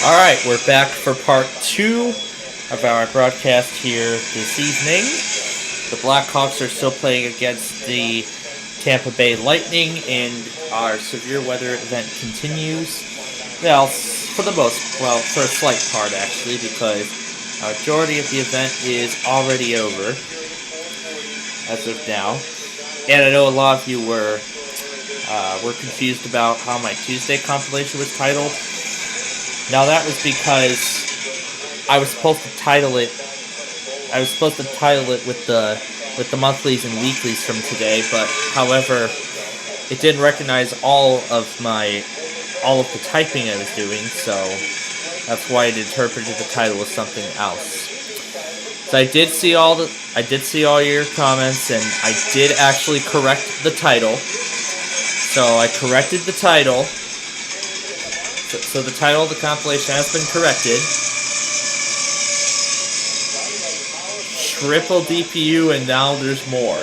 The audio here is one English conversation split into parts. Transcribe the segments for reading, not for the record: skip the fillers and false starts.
Alright, we're back for part 2 of our broadcast here this evening. The Blackhawks are still playing against the Tampa Bay Lightning, and our severe weather event continues. Well, for a slight part actually, because a majority of the event is already over as of now. And I know a lot of you were confused about how my Tuesday compilation was titled. Now that was because I was supposed to title it. With the monthlies and weeklies from today, but however, it didn't recognize all of the typing I was doing, so that's why it interpreted the title as something else. So I did see all your comments, and I did actually correct the title. So I corrected the title. So the title of the compilation has been corrected. Triple DPU, and now there's more.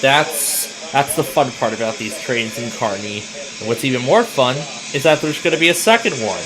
That's the fun part about these trains in Kearney. And what's even more fun is that there's going to be a second one.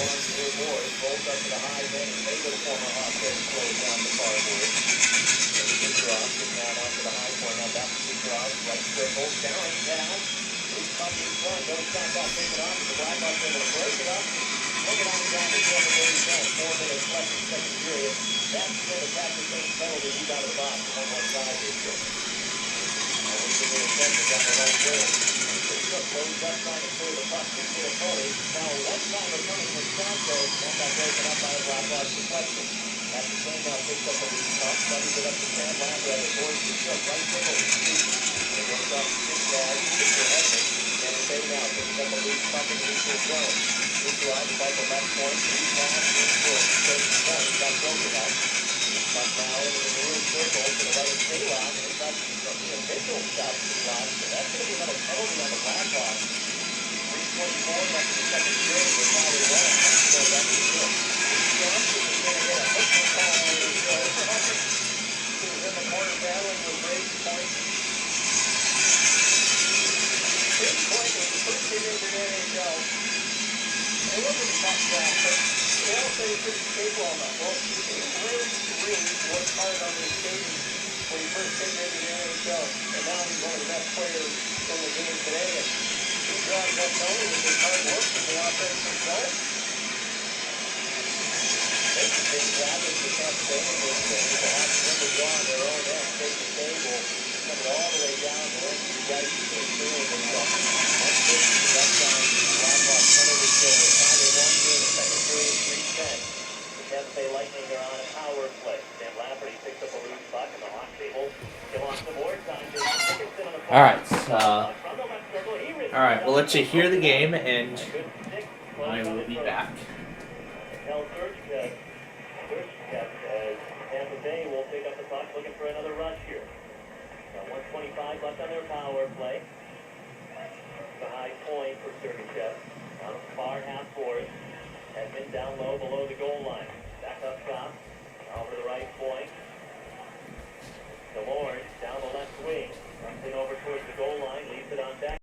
Alright, we'll let you hear the game, and I will be back. Tampa Bay will pick up the puck, looking for another rush here. 1:25 left on their power play. The high point for Cerri. On the far half court. Edmund down low below the goal line. Back up top. Over the right point. DeLord down the left wing. Comes in over towards the goal line. Leaves it on deck.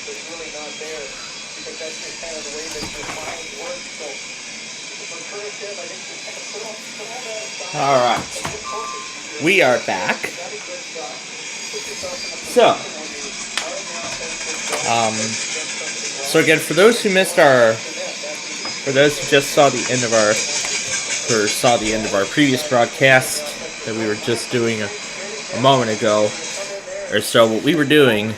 that's really not there because that's just kind of the way that your mind works. So for Curtis, I think just kind of put all that aside. All right, we are back. So again, for those who missed for those who just saw the end of our previous broadcast that we were just doing a moment ago, or so, what we were doing.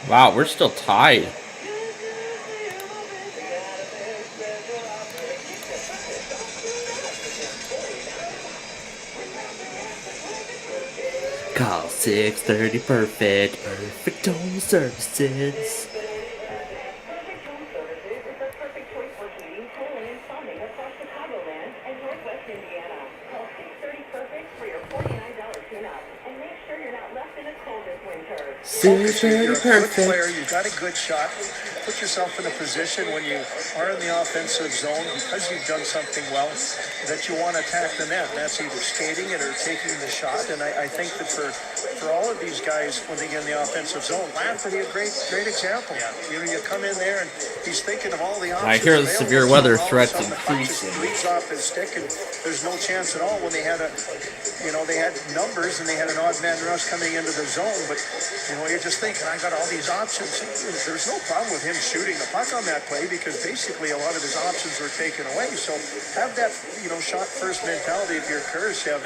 Wow, we're still tied. Call 630 Perfect Home Services. Perfect player, you've got a good shot. Put yourself in a position when you are in the offensive zone because you've done something well that you want to attack the net. That's either skating it or taking the shot. And I think that for all of these guys when they get in the offensive zone, Ladd would be a great example. Yeah. You know, you come in there and he's thinking of all the options. I hear the severe weather threats increasing. Leads off his stick and there's no chance at all when they had they had numbers and they had an odd man rush coming into the zone, but you're just thinking, I got all these options. There's no problem with him shooting the puck on that play because basically a lot of his options were taken away. So have that, shot first mentality if you're Kurashev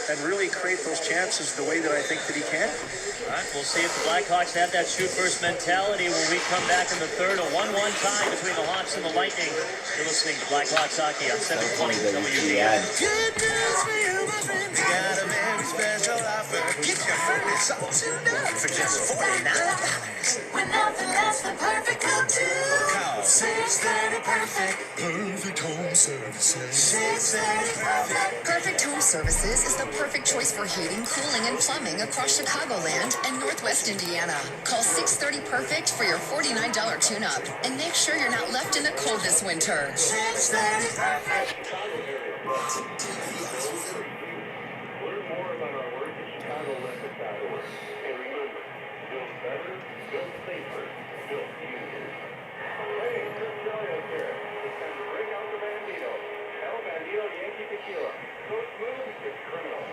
and really create those chances the way that I think that he can. All right, we'll see if the Blackhawks have that shoot first mentality when we come back in the third. A 1-1 tie between the Hawks and the Lightning. You're listening to Blackhawks Hockey on 720 WEAS. Good news for you, my friend. We got a very special offer. Get your furnace all tuned up for just $49. When nothing less than perfect come to. Call 630 Perfect. Perfect Home Services. 630 Perfect. Perfect Home Services is the perfect choice for heating, cooling, and plumbing across Chicagoland and Northwest Indiana. Call 630 Perfect for your $49 tune-up and make sure you're not left in the cold this winter. 630 Perfect. Learn more about our work at ChicagoElectric.org. And remember, build better, build safer, build easier. Hey, Chris Elliott here. It's time to break out the Bandito. El Bandito Yankee Tequila. So smooth, it's criminal.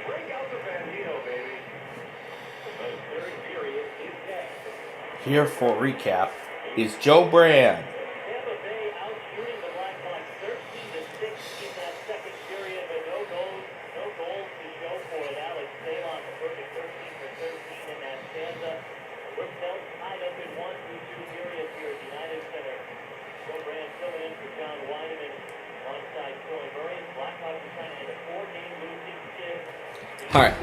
Break out the Bandito, baby. The third period is next. Here for recap is Joe Brand. Tampa Bay out shooting the Blackhawks 13-6 in that second period, but no goals to show for it. Alex Salon, the perfect 13-for-13 in that stanza. We're still tied up in 1 through 2 periods here at United Center. Joe Brand filling in for John Weideman alongside Troy Murray. Blackhawks are trying to end a 4-game losing skid. Alright,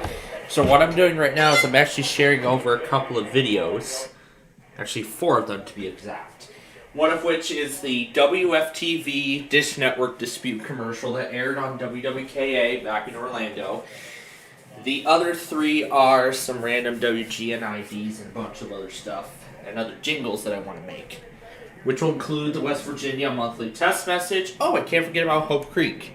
so what I'm doing right now is I'm actually sharing over a couple of videos. Actually, 4 of them to be exact. One of which is the WFTV Dish Network dispute commercial that aired on WWKA back in Orlando. The other 3 are some random WGN IDs and a bunch of other stuff and other jingles that I want to make, which will include the West Virginia monthly test message. Oh, I can't forget about Hope Creek.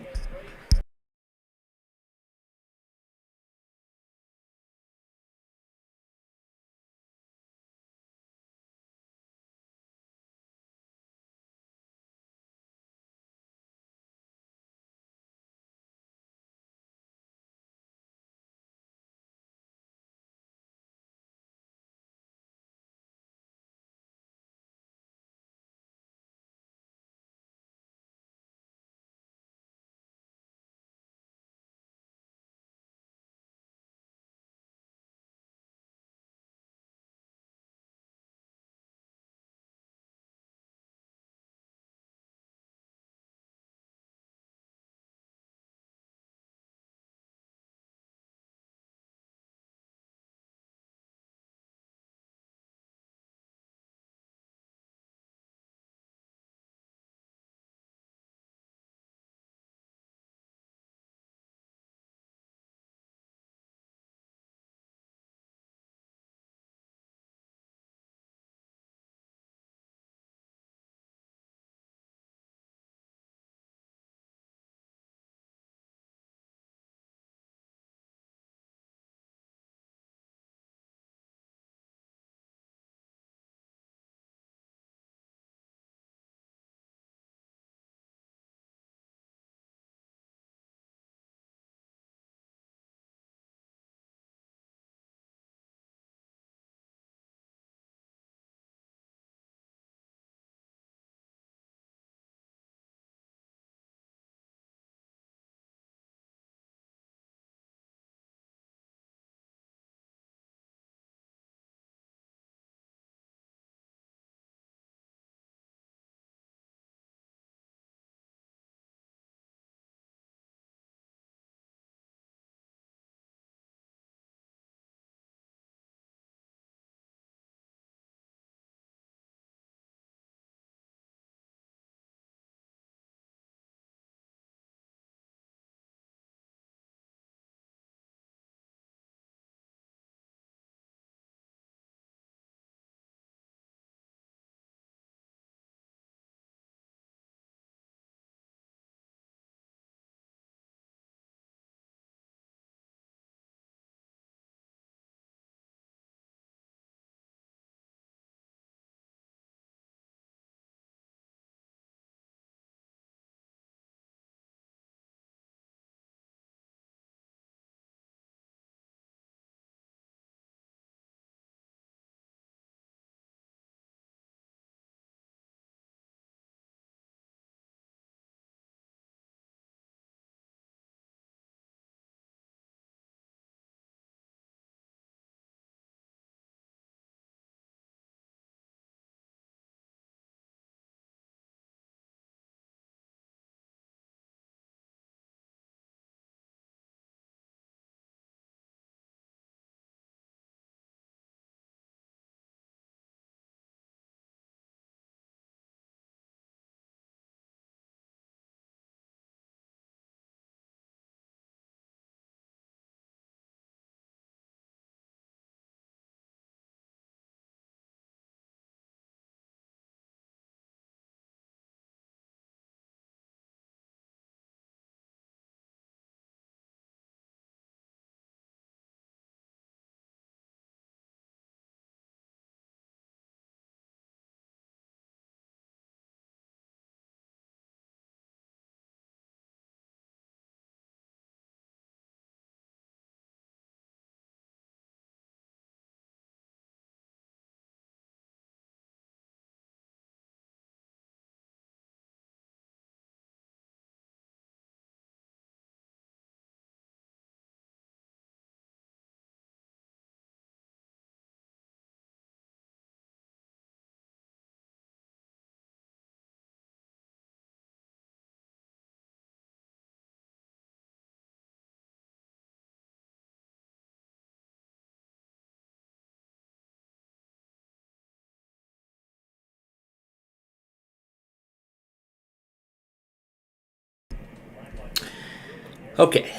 Okay.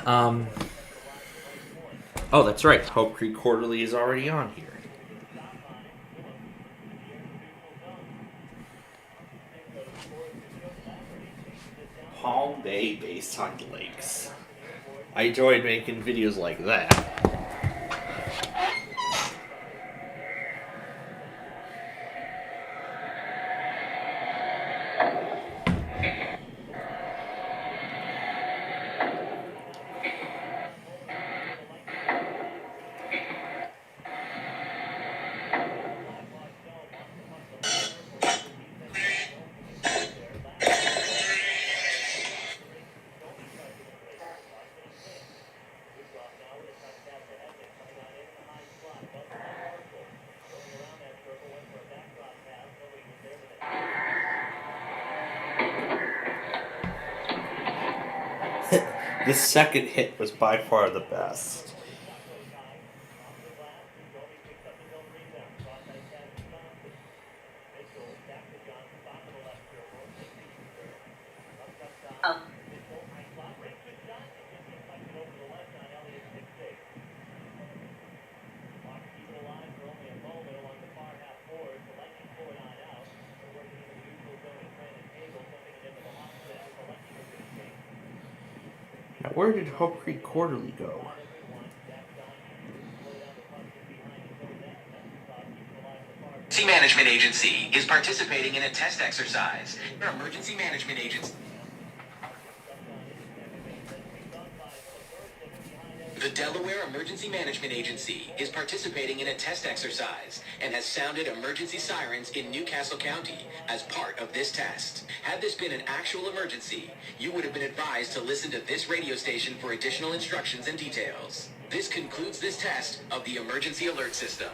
Oh, that's right. Hope Creek Quarterly is already on here. Palm Bay Bayside Lakes. I enjoyed making videos like that. The second hit was by far the best. Now, where did Hope Creek Quarterly go? Emergency Management Agency is participating in a test exercise. Our emergency management agency. The Delaware Emergency Management Agency is participating in a test exercise and has sounded emergency sirens in Newcastle County as part of this test. Had this been an actual emergency, you would have been advised to listen to this radio station for additional instructions and details. This concludes this test of the emergency alert system.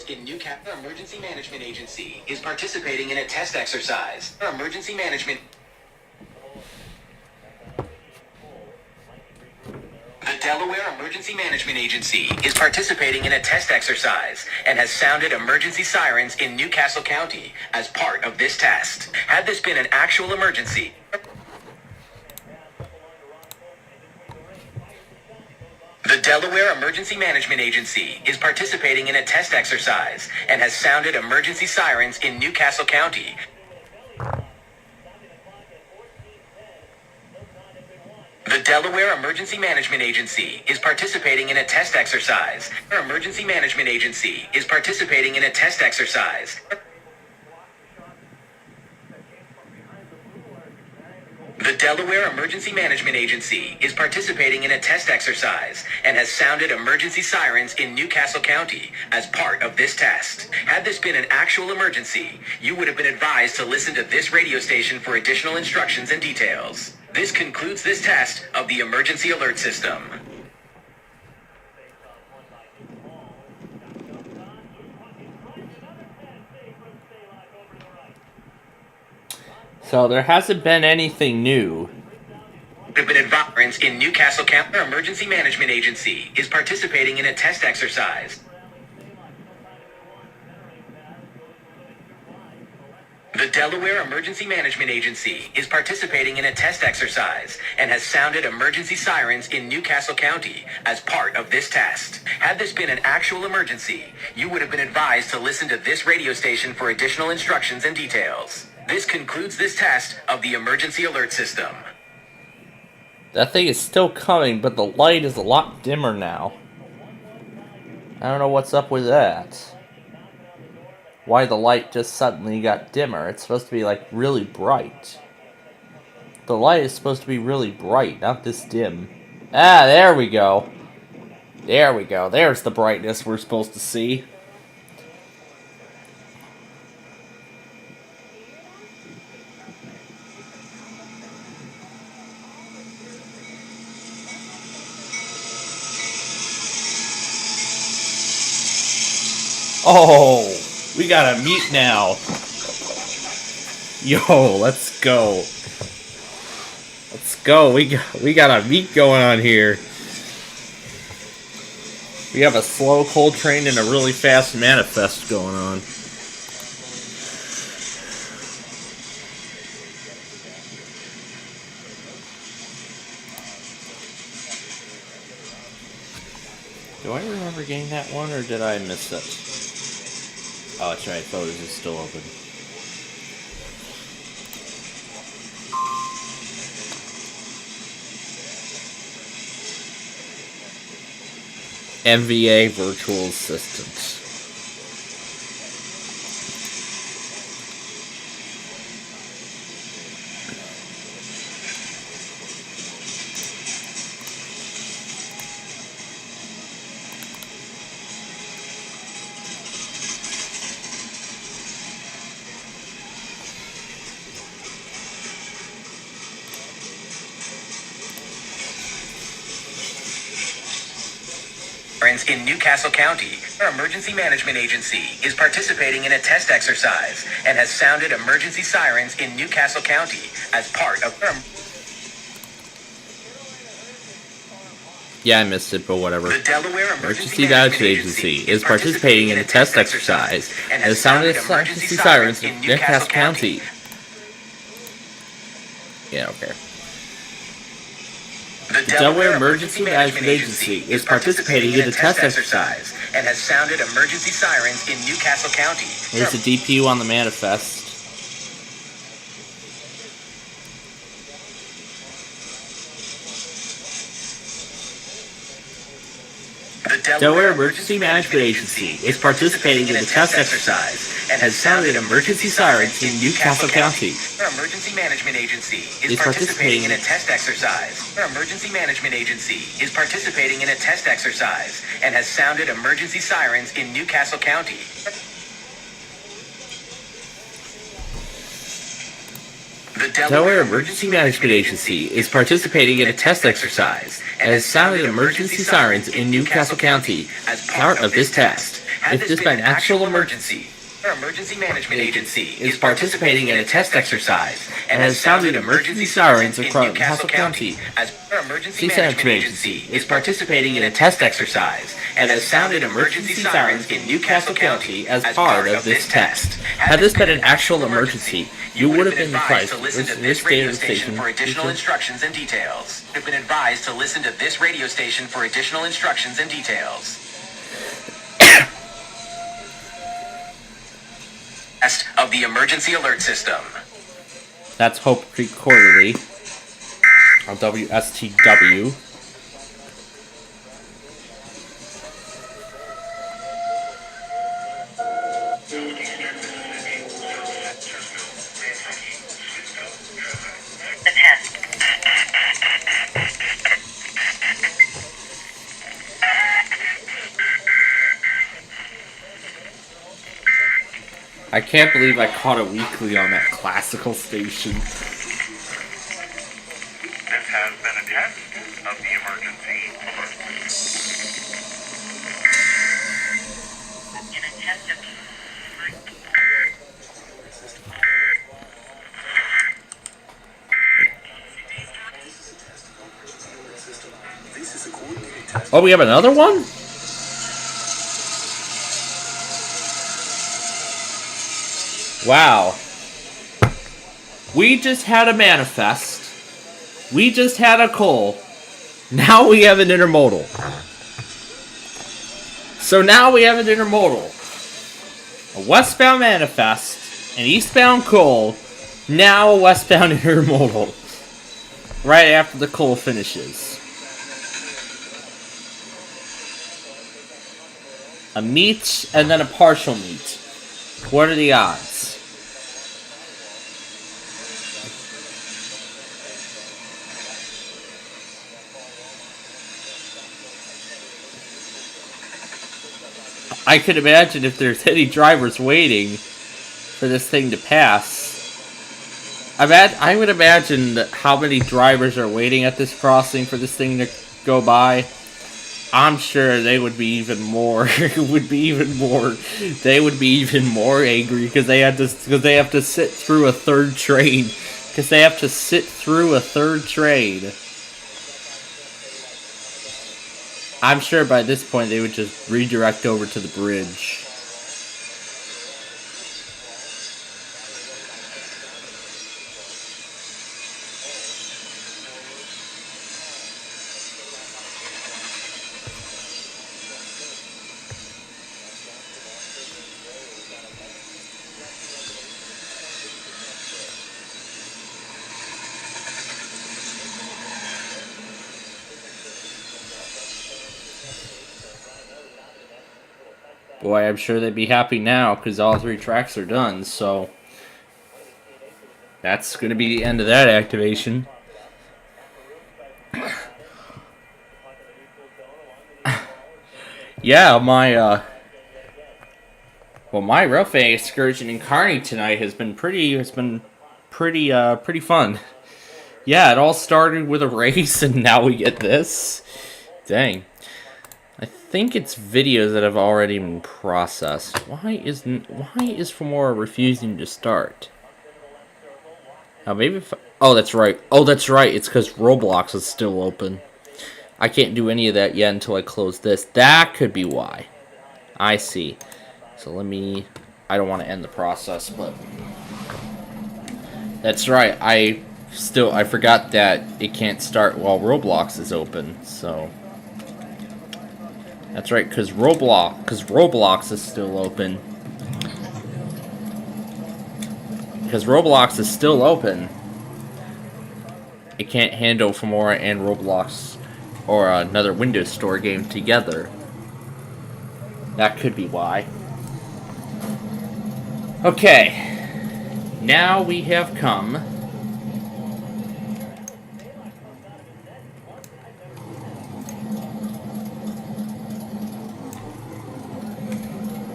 In Newcastle, our Emergency Management Agency is participating in a test exercise. Our Emergency Management. The Delaware Emergency Management Agency is participating in a test exercise and has sounded emergency sirens in Newcastle County as part of this test. Had this been an actual emergency. The Delaware Emergency Management Agency is participating in a test exercise and has sounded emergency sirens in Newcastle County. The Delaware Emergency Management Agency is participating in a test exercise. Our Emergency Management Agency is participating in a test exercise. The Delaware Emergency Management Agency is participating in a test exercise and has sounded emergency sirens in Newcastle County as part of this test. Had this been an actual emergency, you would have been advised to listen to this radio station for additional instructions and details. This concludes this test of the emergency alert system. So there hasn't been anything new. Have been advised in Newcastle County. Our Emergency Management Agency is participating in a test exercise. The Delaware Emergency Management Agency is participating in a test exercise and has sounded emergency sirens in Newcastle County as part of this test. Had this been an actual emergency, you would have been advised to listen to this radio station for additional instructions and details. This concludes this test of the emergency alert system. That thing is still coming, but the light is a lot dimmer now. I don't know what's up with that. Why the light just suddenly got dimmer. It's supposed to be like really bright. The light is supposed to be really bright, not this dim. Ah, there we go. There we go. There's the brightness we're supposed to see. Oh, we got a meet now. Yo, let's go. Let's go. We got a meet going on here. We have a slow cold train and a really fast manifest going on. Do I remember getting that one, or did I miss it? Oh, that's right. Photos is still open. MVA Virtual Assistant. In Newcastle County, our emergency management agency is participating in a test exercise and has sounded emergency sirens in Newcastle County as part of their... Yeah, I missed it, but whatever. The Delaware Emergency Management Agency is participating in a test exercise and has sounded emergency sirens in Newcastle County. Yeah, okay. The Delaware Emergency Management Agency is participating in a test exercise and has sounded emergency sirens in Newcastle County. There's a DPU on the manifest. The Delaware Emergency Management Agency is participating in a test exercise and has sounded emergency sirens in Newcastle County. Our Emergency Management Agency is participating in a test exercise. Our Emergency Management Agency is participating in a test exercise and has sounded emergency sirens in Newcastle County. The Delaware Emergency Management Agency is participating in a test exercise and has sounded emergency sirens in Newcastle County as part of this test. If this be an actual emergency, our Emergency Management Agency is participating in a test exercise and has sounded emergency sirens across Newcastle County as our Emergency Management Agency is participating in a test exercise and has sounded emergency sirens in Newcastle County as part of this test. Had this been an actual emergency, you would have been advised to listen to this radio station for additional instructions and details. You have been advised to listen to this radio station for additional instructions and details. Test of the emergency alert system. That's Hope Creek Quarterly on WSTW. I can't believe I caught it weekly on that classical station. This has been a test of the emergency alert. Oh, we have another one? Wow. We just had a manifest. We just had a coal. Now we have an intermodal. So now we have an intermodal. A westbound manifest, an eastbound coal, now a westbound intermodal. Right after the coal finishes. A meet and then a partial meet. What are the odds? I could imagine if there's any drivers waiting for this thing to pass. I would imagine how many drivers are waiting at this crossing for this thing to go by. I'm sure they would be even more. They would be even more angry because they have to sit through a third train. I'm sure by this point they would just redirect over to the bridge. Boy, I'm sure they'd be happy now because all 3 tracks are done. So that's going to be the end of that activation. Yeah, my roughing excursion in Kearney tonight has been pretty fun. Yeah, it all started with a race, and now we get this. Dang. I think it's videos that have already been processed. Why is Femora refusing to start? Maybe that's right. Oh, that's right. It's because Roblox is still open. I can't do any of that yet until I close this. That could be why. I see. So I don't want to end the process, but that's right. I forgot that it can't start while Roblox is open. So that's right, because Roblox is still open. Because Roblox is still open, it can't handle Femora and Roblox or another Windows Store game together. That could be why. Okay, now we have come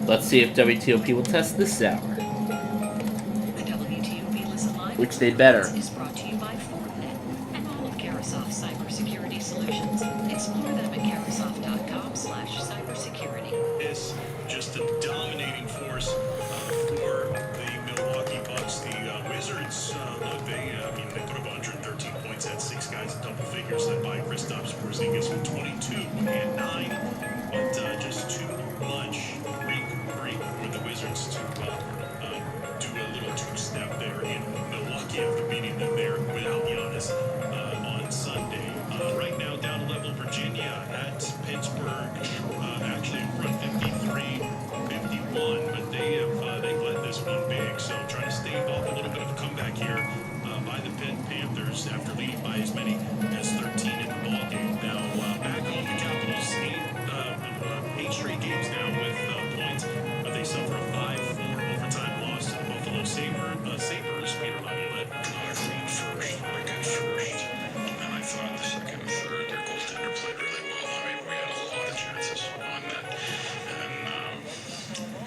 let's see if WTOP will test this hour. The WTOP Listen Live Which they better. is brought to you by Fortinet and all of Carasoft Cybersecurity Solutions. Explore them at carasoft.com/cybersecurity. Is just a dominating force for the Milwaukee Bucks. The Wizards, they put up 113 points, had 6 guys in double figures, led by Kristaps Porzingis with 22 and 9, but just too much break for the Wizards to do a little two-step there in Milwaukee after beating them there without Giannis on Sunday. Right now, down level Virginia at Pittsburgh, actually in front 53-51, but they've led this one big, so trying to stave off a little bit of a comeback here by the Panthers after leading by as many as 13 in the ballgame. Now, back home, the Capitals 8 straight games now with points. They suffer a 5-4 overtime loss to the Buffalo Sabres. Peter Laviolette. Not a clean first, not a good first. And I thought the second and third, their goaltender played really well. I mean, we had a lot of chances on that. And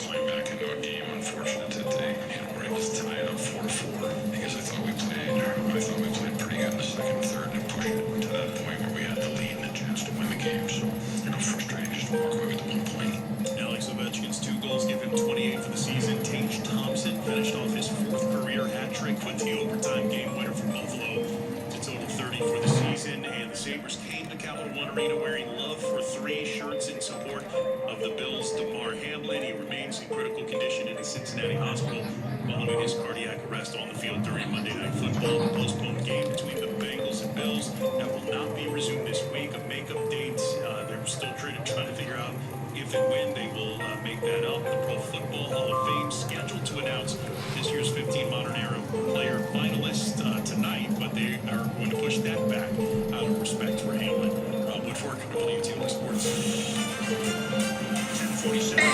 playing back into a game, unfortunate that they were able to tie it up 4-4 because I thought we played pretty good in the second and third and pushed it to that point where we had the lead and a chance to win the game. So, frustrating just to walk away with the 1 point. Alex Ovechkin's 2 goals give him 28 for the season. Tage Thompson finished off his 4th career hat trick with the overtime game winner for Buffalo to total 30 for the season. And the Sabres came to Capital One Arena wearing Love for 3 shirts in support of the Bills' DeMar Hamlin. He remains in critical condition in the Cincinnati hospital following his cardiac arrest on the field during Monday Night Football. The postponed game between the Bengals and Bills that will not be resumed this week. A makeup date, they're still trying to figure out if and when they will make that up. The Pro Football Hall of Fame scheduled to announce this year's 15 Modern Era Player finalists tonight, but they are going to push that back out of respect for Hamlin. Rob Woodfork, WTOP Sports. 10:47.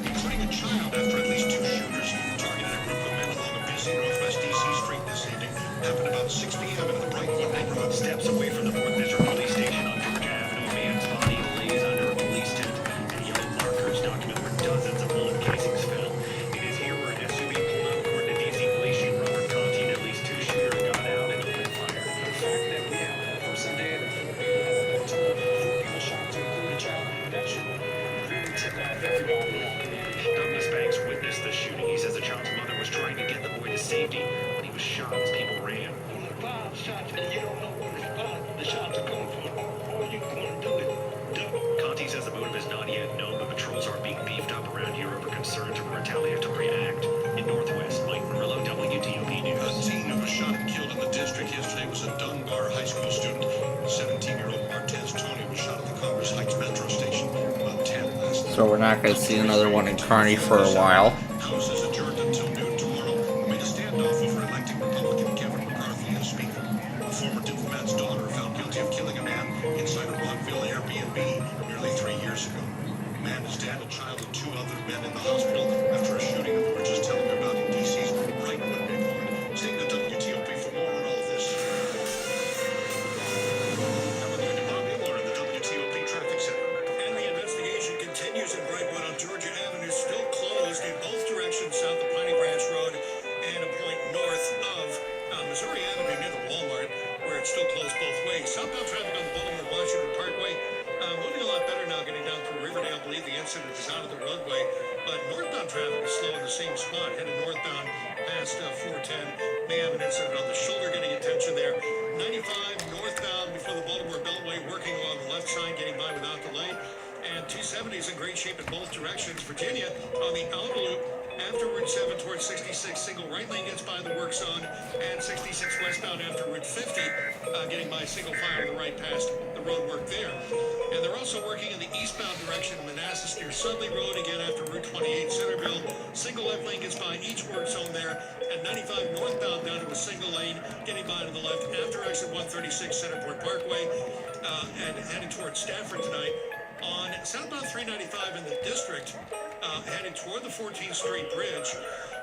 Including a child after at least 2 shooters targeted a group of men along a busy Northwest DC street this evening. Happened about 6 p.m. in the Brightwood neighborhood. Steps away from the Fort Desert Police Station on Georgia Avenue, a man's body lays under a police tent, and yellow markers document where dozens of bullet casings fell. It is here where an SUV pulled up. According to DC Police Chief Robert Conti, at least 2 shooters got out and opened fire. The fact that we have a person dead, 4 people shot to include a child, that should really tip off everybody. Douglas Banks witnessed the shooting. He says the child's mother was trying to get the boy to safety when he was shot as people ran. When the bomb shots and you don't know where the shots are coming from, all you want to do is duck. Conti says the motive is not yet known, but patrols are being beefed up around here over concerns of a retaliatory act. In Northwest, Mike Murillo, WTOP News. A teen who was shot and killed in the district yesterday was a Dunbar High School student. 17-year-old Martez Tony was shot at the Congress Heights Metro Station about 10 last night. So we're not going to see another one in Kearney for a while. House is adjourned until noon tomorrow amid a standoff over electing Republican Kevin McCarthy as Speaker. A former diplomat's daughter found guilty of killing a man inside a Rockville Airbnb nearly 3 years ago. the hospital after a shooting that we were just telling you about in DC's Brightwood neighborhood. Stay with WTOP for more on all this. Now we're going to Bob Miller in the WTOP Traffic Center. And the investigation continues in Brightwood on Georgia Avenue, still closed in both directions south of Piney Branch Road and a point north of Missouri Avenue near the Walmart, where it's still closed both ways. Southbound traffic on the Baltimore-Washington Parkway moving a lot better now, getting down through Riverdale. I believe the incident is out of the roadway, but northbound traffic is slow in the same spot, headed northbound past 410. May have an incident on the shoulder, getting attention there. 95 northbound before the Baltimore Beltway, working along the left side, getting by without delay. And 270 is in great shape in both directions. Virginia on the outer loop after Route 7 towards 66, single right lane gets by the work zone, and 66 westbound after Route 50, getting by single file on the right past the road work there. And they're also working in the eastbound direction, Manassas near Sudley Road, again after Route 28 Centerville. Single left lane gets by each work zone there, and 95 northbound down to a single lane, getting by to the left after exit 136 Centerport Parkway, and heading towards Stafford tonight. On southbound 395 in the district, heading toward the 14th Street Bridge.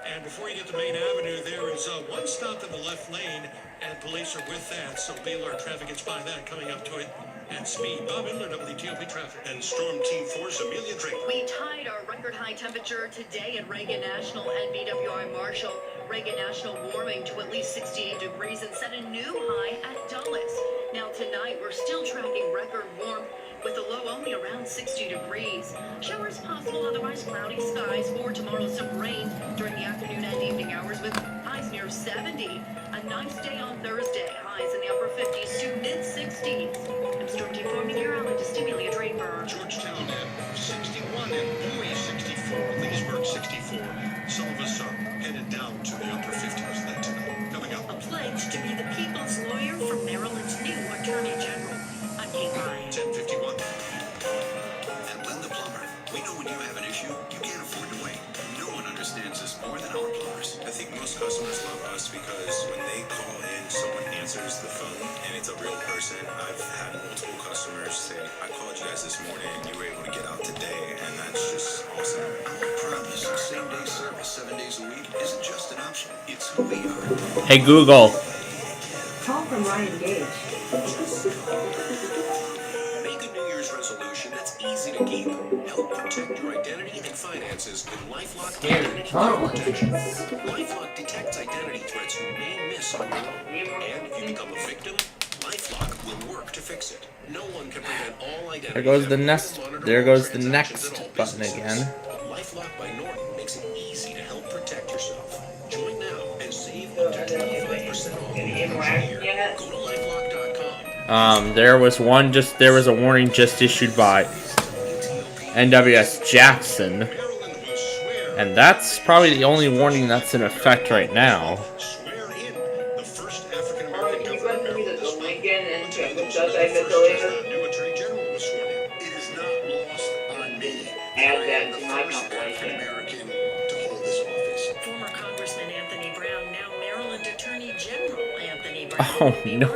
And before you get to Main Avenue, there is one stop in the left lane, and police are with that. So be alert, traffic gets by that, coming up to it at speed. Bob Inler, WTOP Traffic. And Storm Team 4's Amelia Drake. We tied our record high temperature today at Reagan National and BWI Marshall. Reagan National warming to at least 68 degrees and set a new high at Dulles. Now tonight, we're still tracking record warmth with a low only around 60 degrees. Showers possible, otherwise cloudy skies. For tomorrow, some rain during the afternoon and evening hours with highs near 70. A nice day on Thursday. Highs in the upper 50s to mid-60s. I'm Storm Team 4 meteorologist Amelia Draper. Georgetown at 61 and Bowie 64, Leesburg 64. Some of us are headed down to the upper 50s late tonight. Coming up. A pledge to be the people's lawyer for Maryland's new Attorney General. I'm Kate Ryan. 10:51. At Len the Plumber, we know when you have an issue, you can't afford to wait. No one understands this more than our plumbers. I think most customers love us because when they call in, someone answers the phone, and it's a real person. I've had multiple customers say, I called you guys this morning, and you were able to get out today, and that's just awesome. Our promise of same-day service 7 days a week isn't just an option. It's who we are. Hey Google. Call from Ryan Gage. Make a New Year's resolution that's easy to keep. Help protect your identity and finances with LifeLock Identity Protection. LifeLock detects identity threats you may miss on your own. And if you become a victim, LifeLock will work to fix it. No one can prevent all identity. There goes the next. There goes the next button again. LifeLock by Norton makes it easy to help protect yourself. Join now and save up to 25% off your year. Go to LifeLock.com. There was a warning just issued by NWS Jackson, and that's probably the only warning that's in effect right now. Add that to my compilation. Former Congressman Anthony Brown, now Maryland Attorney General Anthony Brown. Oh no.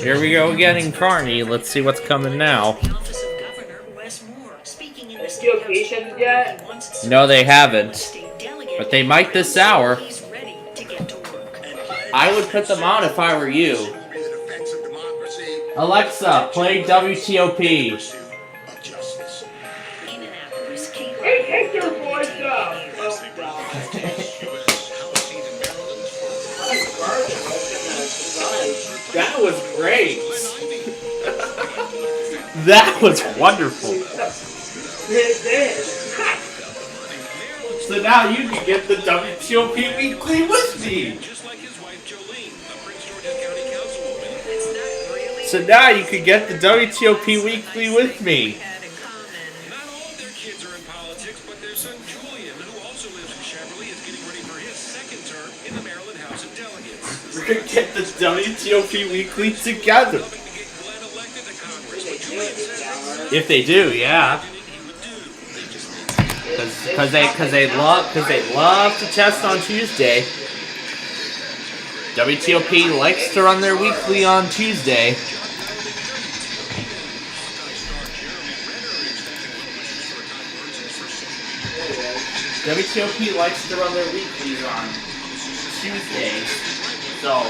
Here we go again in Carney. Let's see what's coming now. The Office of Governor Wes Moore speaking in the Still patient yet? No, they haven't. But they might this hour. He's ready to get to work. I would put them on if I were you. Alexa, play WTOP. Hey, take your voice up! That was great. That was wonderful. So now you can get the WTOP Weekly with me. So now you can get the WTOP Weekly with me. Not all their kids are in politics, but their son Julian, who also lives in Cheverly, is getting ready for his second term in the Maryland House of Delegates. We're going to get the WTOP Weekly together. If they do, yeah. Because they love to test on Tuesday. WTOP likes to run their weekly on Tuesday. WTOP likes to run their weeklies on Tuesdays, so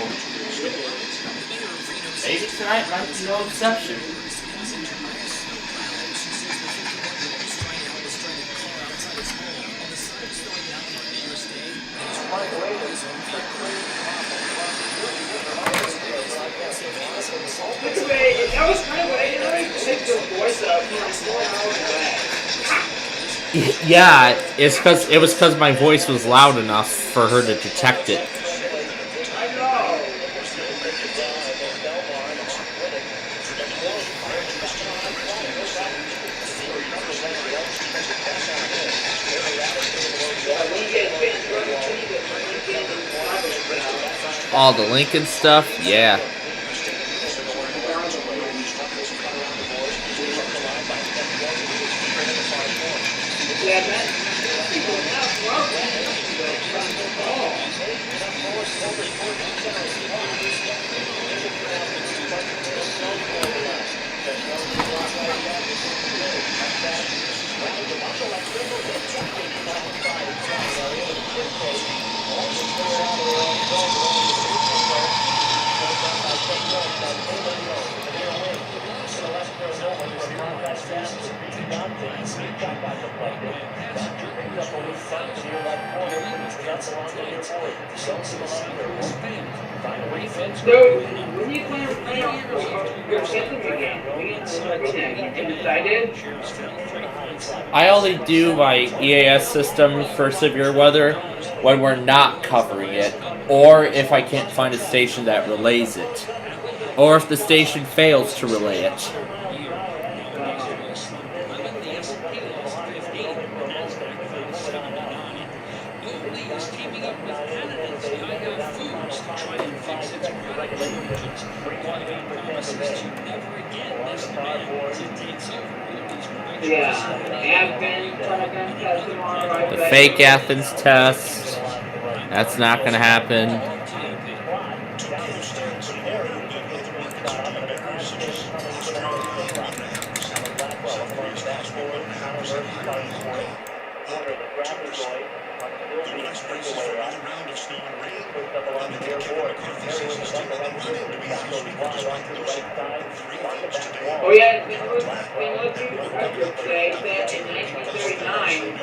maybe tonight might be no exception. That was kind of what I didn't really take the voice up for 4 hours away. Yeah, it was because my voice was loud enough for her to detect it. I know. All the Lincoln stuff, yeah. So, when you play your Pistons again, you decided? I only do my EAS system for severe weather when we're not covering it, or if I can't find a station that relays it, or if the station fails to relay it. The fake Athens test, that's not going to happen. Oh yeah, St. Louis record today set in 1939.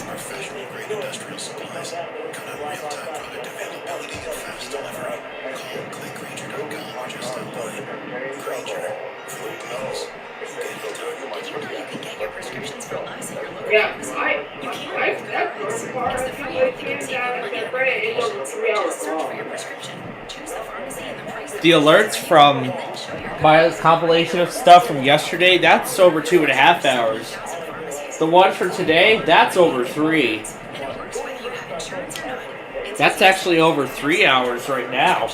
Professional grade industrial supplies. Cut out real-time product availability and fast delivery. Call clickgranger.com or just stop by. Granger. For please. Did you know you can get your prescriptions from us at your local Yeah, pharmacy? You can. that's so far. It's the free It's It's over 3 hours Just search long. for your prescription. Choose the pharmacy and the price. The alerts from my compilation of stuff from yesterday, that's over 2.5 hours. The one for today, that's over 3. That's actually over 3 hours right now.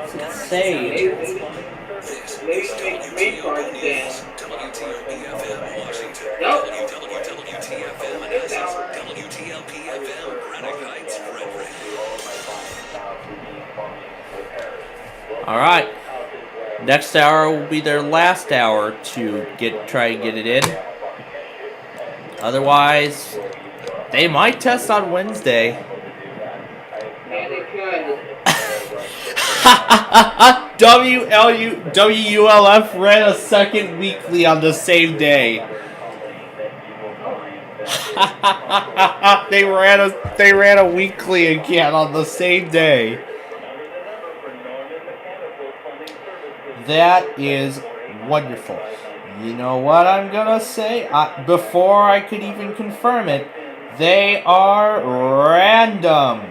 It's insane. Maybe make great cards then. WTOP-FM Washington. Nope. WTOP-FM Manassas. WTLP-FM Granite Heights, Frederick. Alright. Next hour will be their last hour to try and get it in. Otherwise, they might test on Wednesday. Yeah, they could. WULF ran a second weekly on the same day. They ran a weekly again on the same day. That is wonderful. You know what I'm gonna say? Before I could even confirm it, they are random.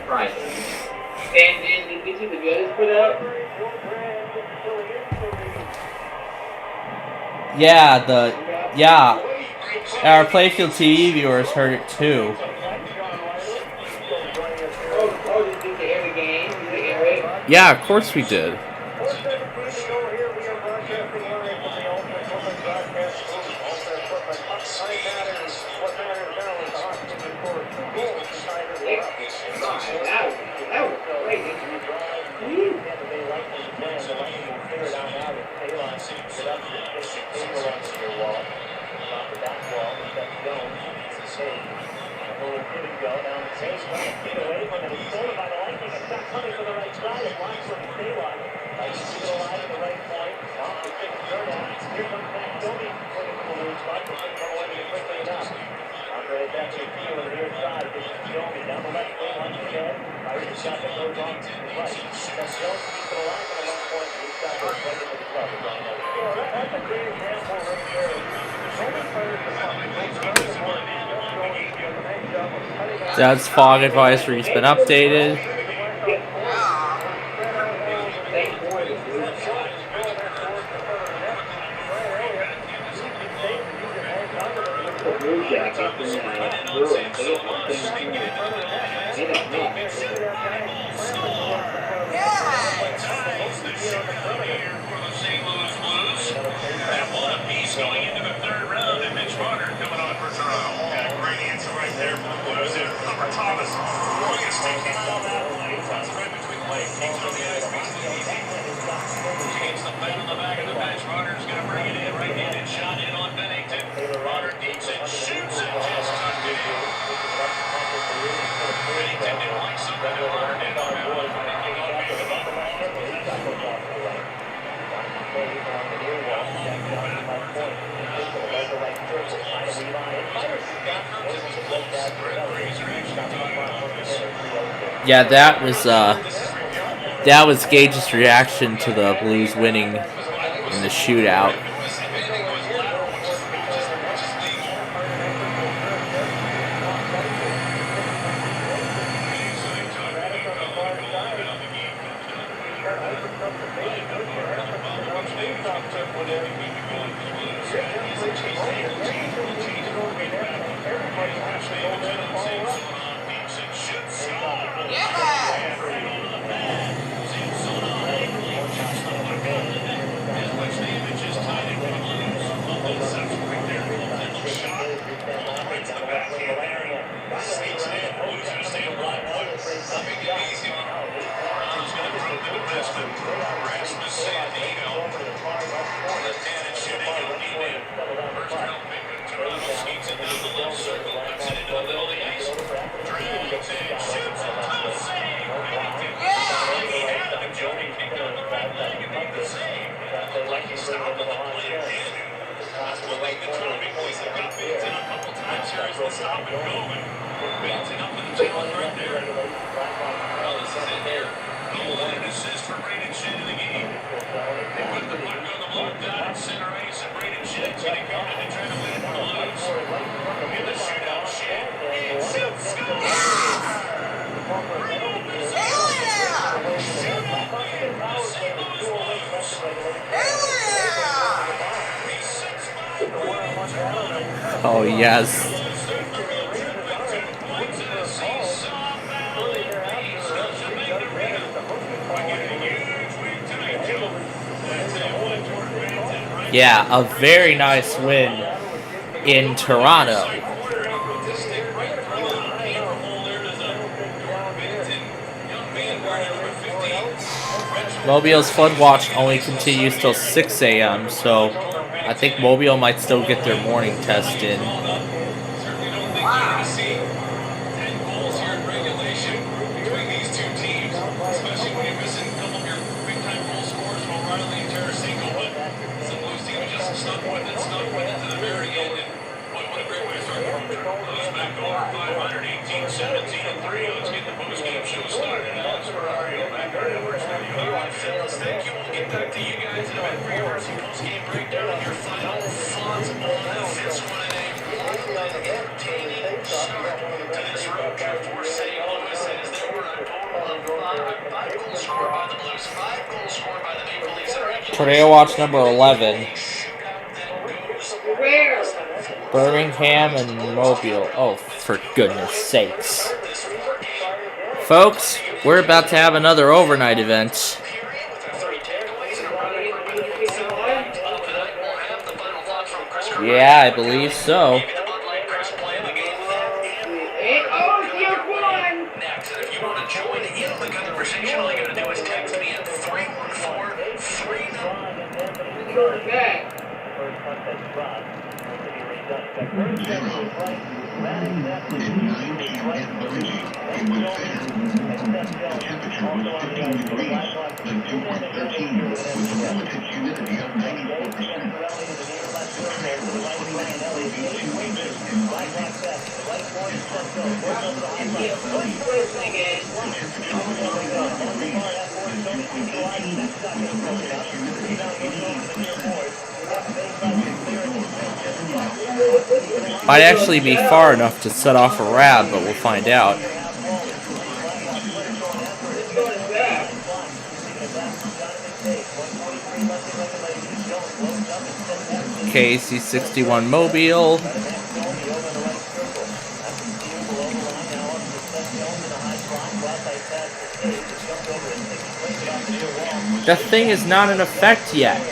Right. And did you see the videos put up? Yeah, Our Playfield TV viewers heard it too. Oh, did they air the game? Did they air it? Yeah, of course we did. Dad's fog advisory's been updated. Going into the third round, and Mitch Carter coming on for Toronto. Got a great answer right there for the Blues there. Robert Thomas, biggest taking out that play. That's right between legs. Keeps on the ice, makes it easy. Gets the pen on the back of the bench. Carter's going to bring it in. Right-handed shot in on Bennington. Carter deeps it, shoots it, just tucked it in. Bennington didn't like something that Carter did on that one. He got made him up. Yeah, that was Gage's reaction to the Blues winning in the shootout. Oh, yes. Yeah, a very nice win in Toronto. Mobile's flood watch only continues till 6 a.m., so I think Mobile might still get their morning test in. Tornado watch number 11. Birmingham and Mobile. Oh, for goodness sakes. Folks, we're about to have another overnight event. Yeah, I believe so. Next, if you want to join in on the conversation, all you gotta do is text me at Might actually be far enough to set off a rab, but we'll find out. KC61 Mobile. That thing is not in effect yet.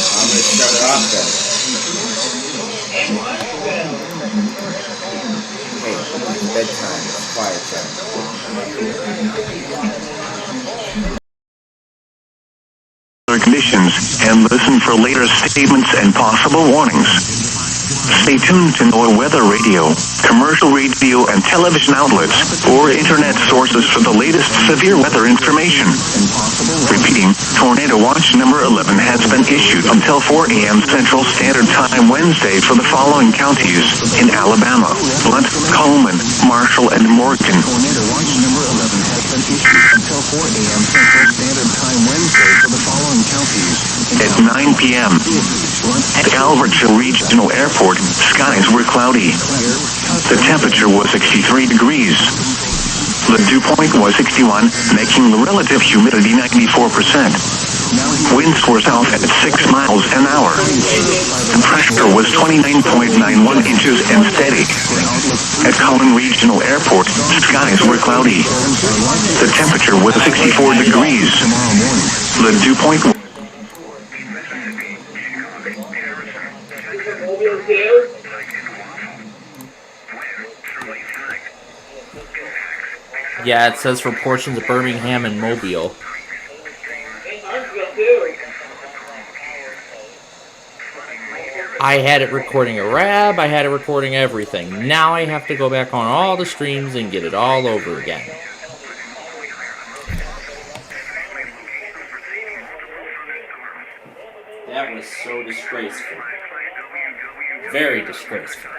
I'm gonna shut it off then. Hey, it's bedtime. It's quiet time. Conditions and listen for later statements and possible warnings. Stay tuned to NOAA Weather Radio, commercial radio and television outlets, or internet sources for the latest severe weather information. Repeating, Tornado Watch number 11 has been issued until 4 a.m. Central Standard Time Wednesday for the following counties in Alabama: Blunt, Coleman, Marshall, and Morgan. Tornado Watch number 11 has been issued until 4 a.m. Central Standard Time Wednesday for the following counties. At 9 p.m. at Albertville Regional Airport, skies were cloudy. The temperature was 63 degrees. The dew point was 61, making the relative humidity 94%. Winds were south at 6 miles an hour. The pressure was 29.91 inches and steady. At Collin Regional Airport, skies were cloudy. The temperature was 64 degrees. The dew point was Yeah, it says for portions of Birmingham and Mobile. I had it recording a rab, I had it recording everything. Now I have to go back on all the streams and get it all over again. That was so disgraceful. Very disgraceful.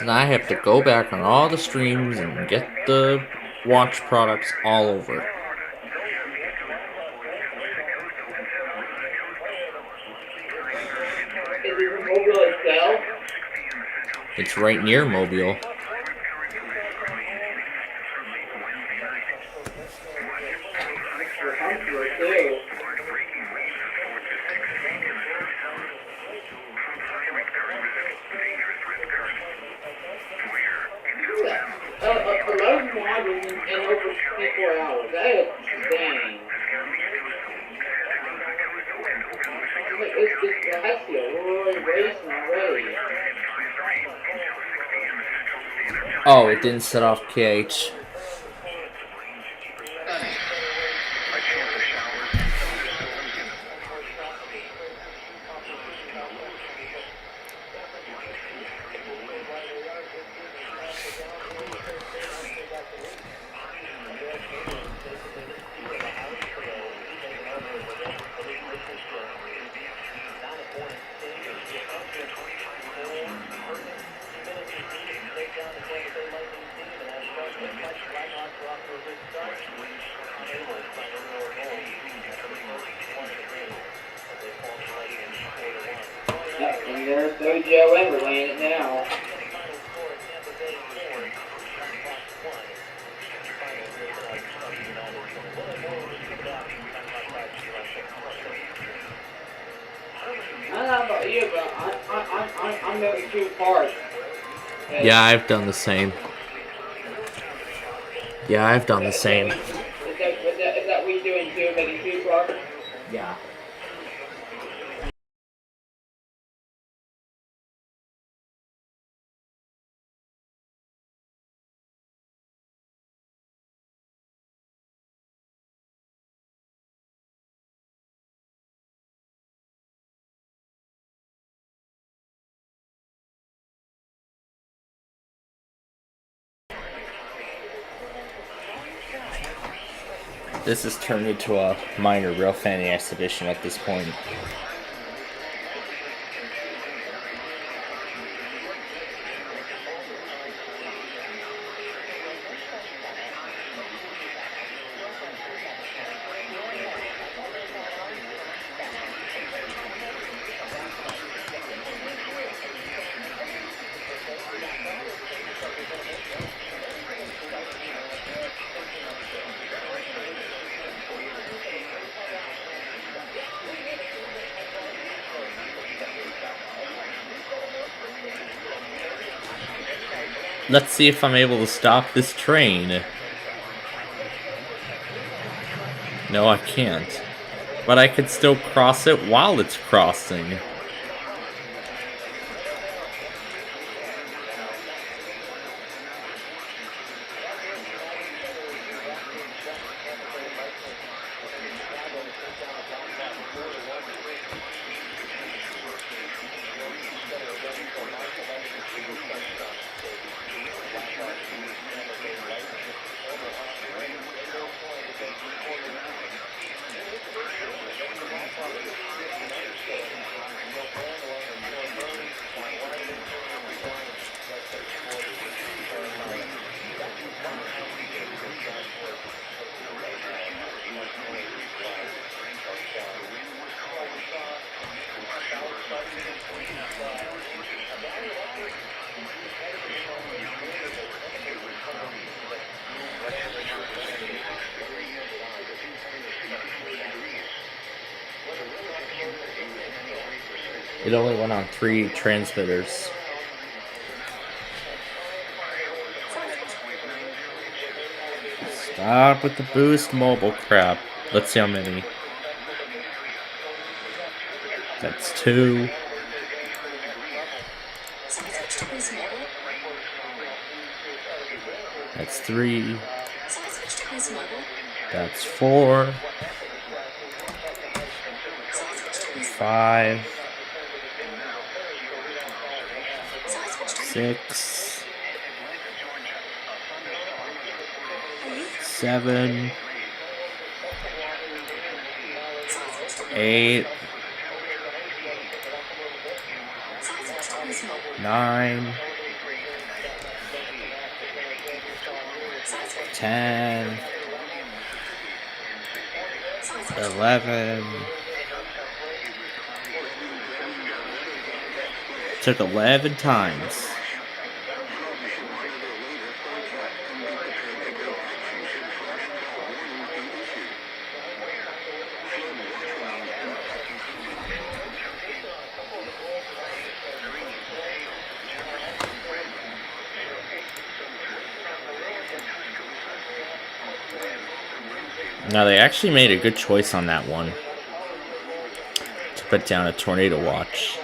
And I have to go back on all the streams and get the watch products all over. It's right near Mobile. Oh, it didn't set off KH. And there's no Joe Ever laying it now. I don't know about you, but I'm making 2 parts. Yeah, I've done the same. Yeah, I've done the same. Is that what you're doing too, making 2 parts? Yeah. This has turned into a minor real fanny exhibition at this point. Let's see if I'm able to stop this train. No, I can't. But I could still cross it while it's crossing. It only went on 3 transmitters. Stop with the Boost Mobile crap. Let's see how many. That's 2. That's 3. That's 4. 5. 6. 7. 8. 9. 10. 11. Took 11 times. Now they actually made a good choice on that one to put down a tornado watch.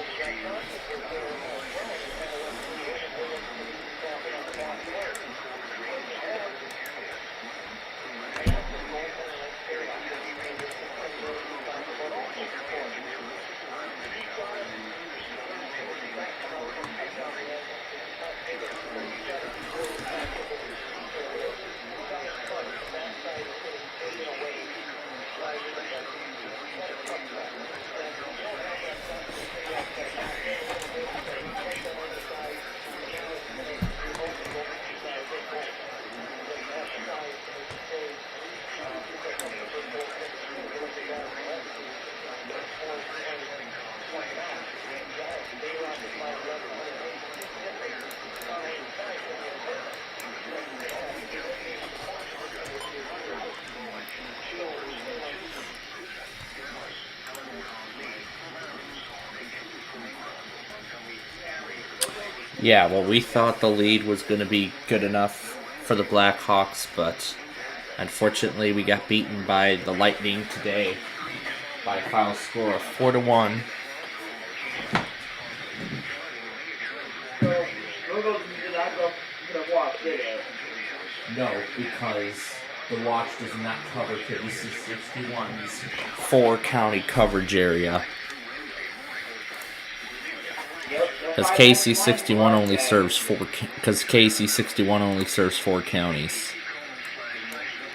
Yeah, well, we thought the lead was going to be good enough for the Blackhawks, but unfortunately we got beaten by the Lightning today by a final score of 4-1. No, because the watch does not cover KC61's 4-county coverage area. Because KC61 only serves 4 counties.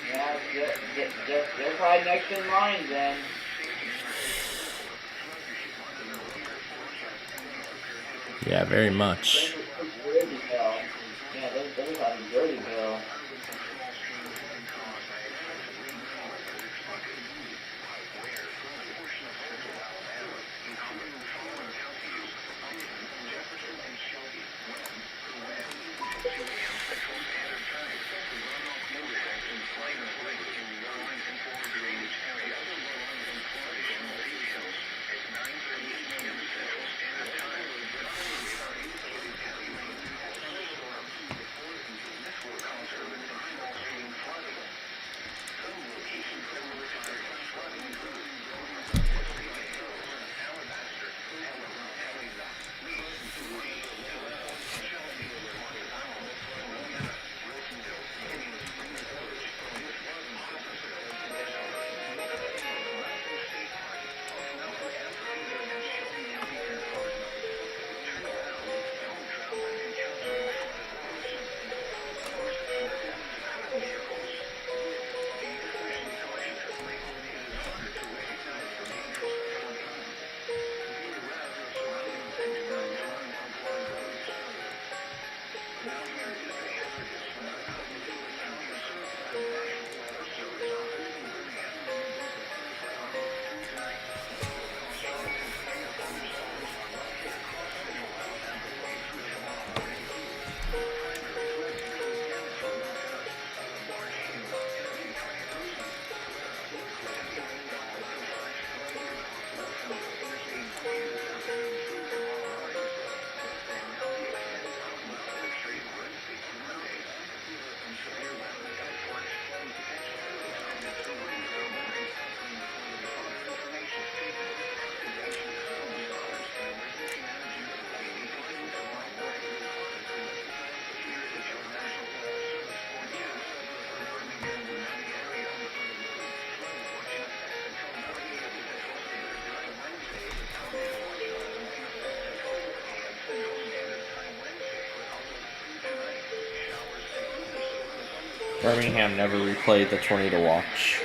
Yeah, they're probably next in line then. Yeah, very much. Yeah, those are Jerseyville. Birmingham never replayed the tornado watch.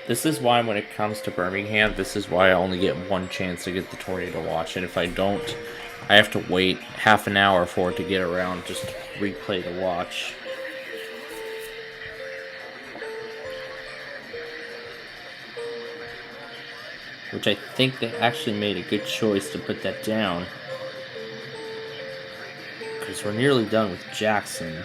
This is why when it comes to Birmingham, this is why I only get one chance to get the tornado watch. And if I don't, I have to wait half an hour for it to get around just to replay the watch. Which I think they actually made a good choice to put that down. Because we're nearly done with Jackson.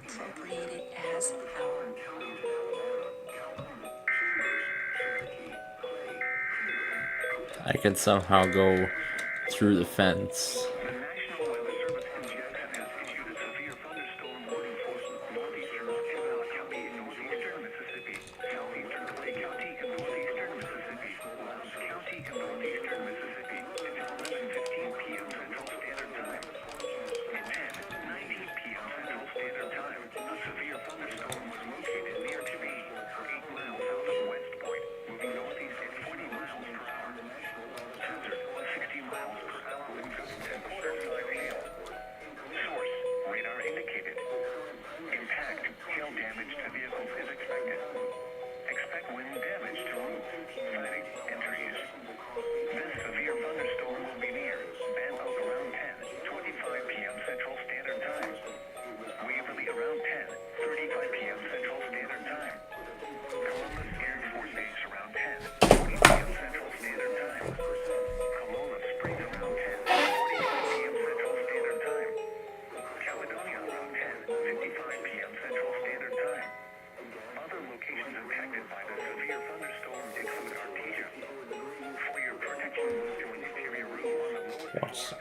appropriated as power. I can somehow go through the fence.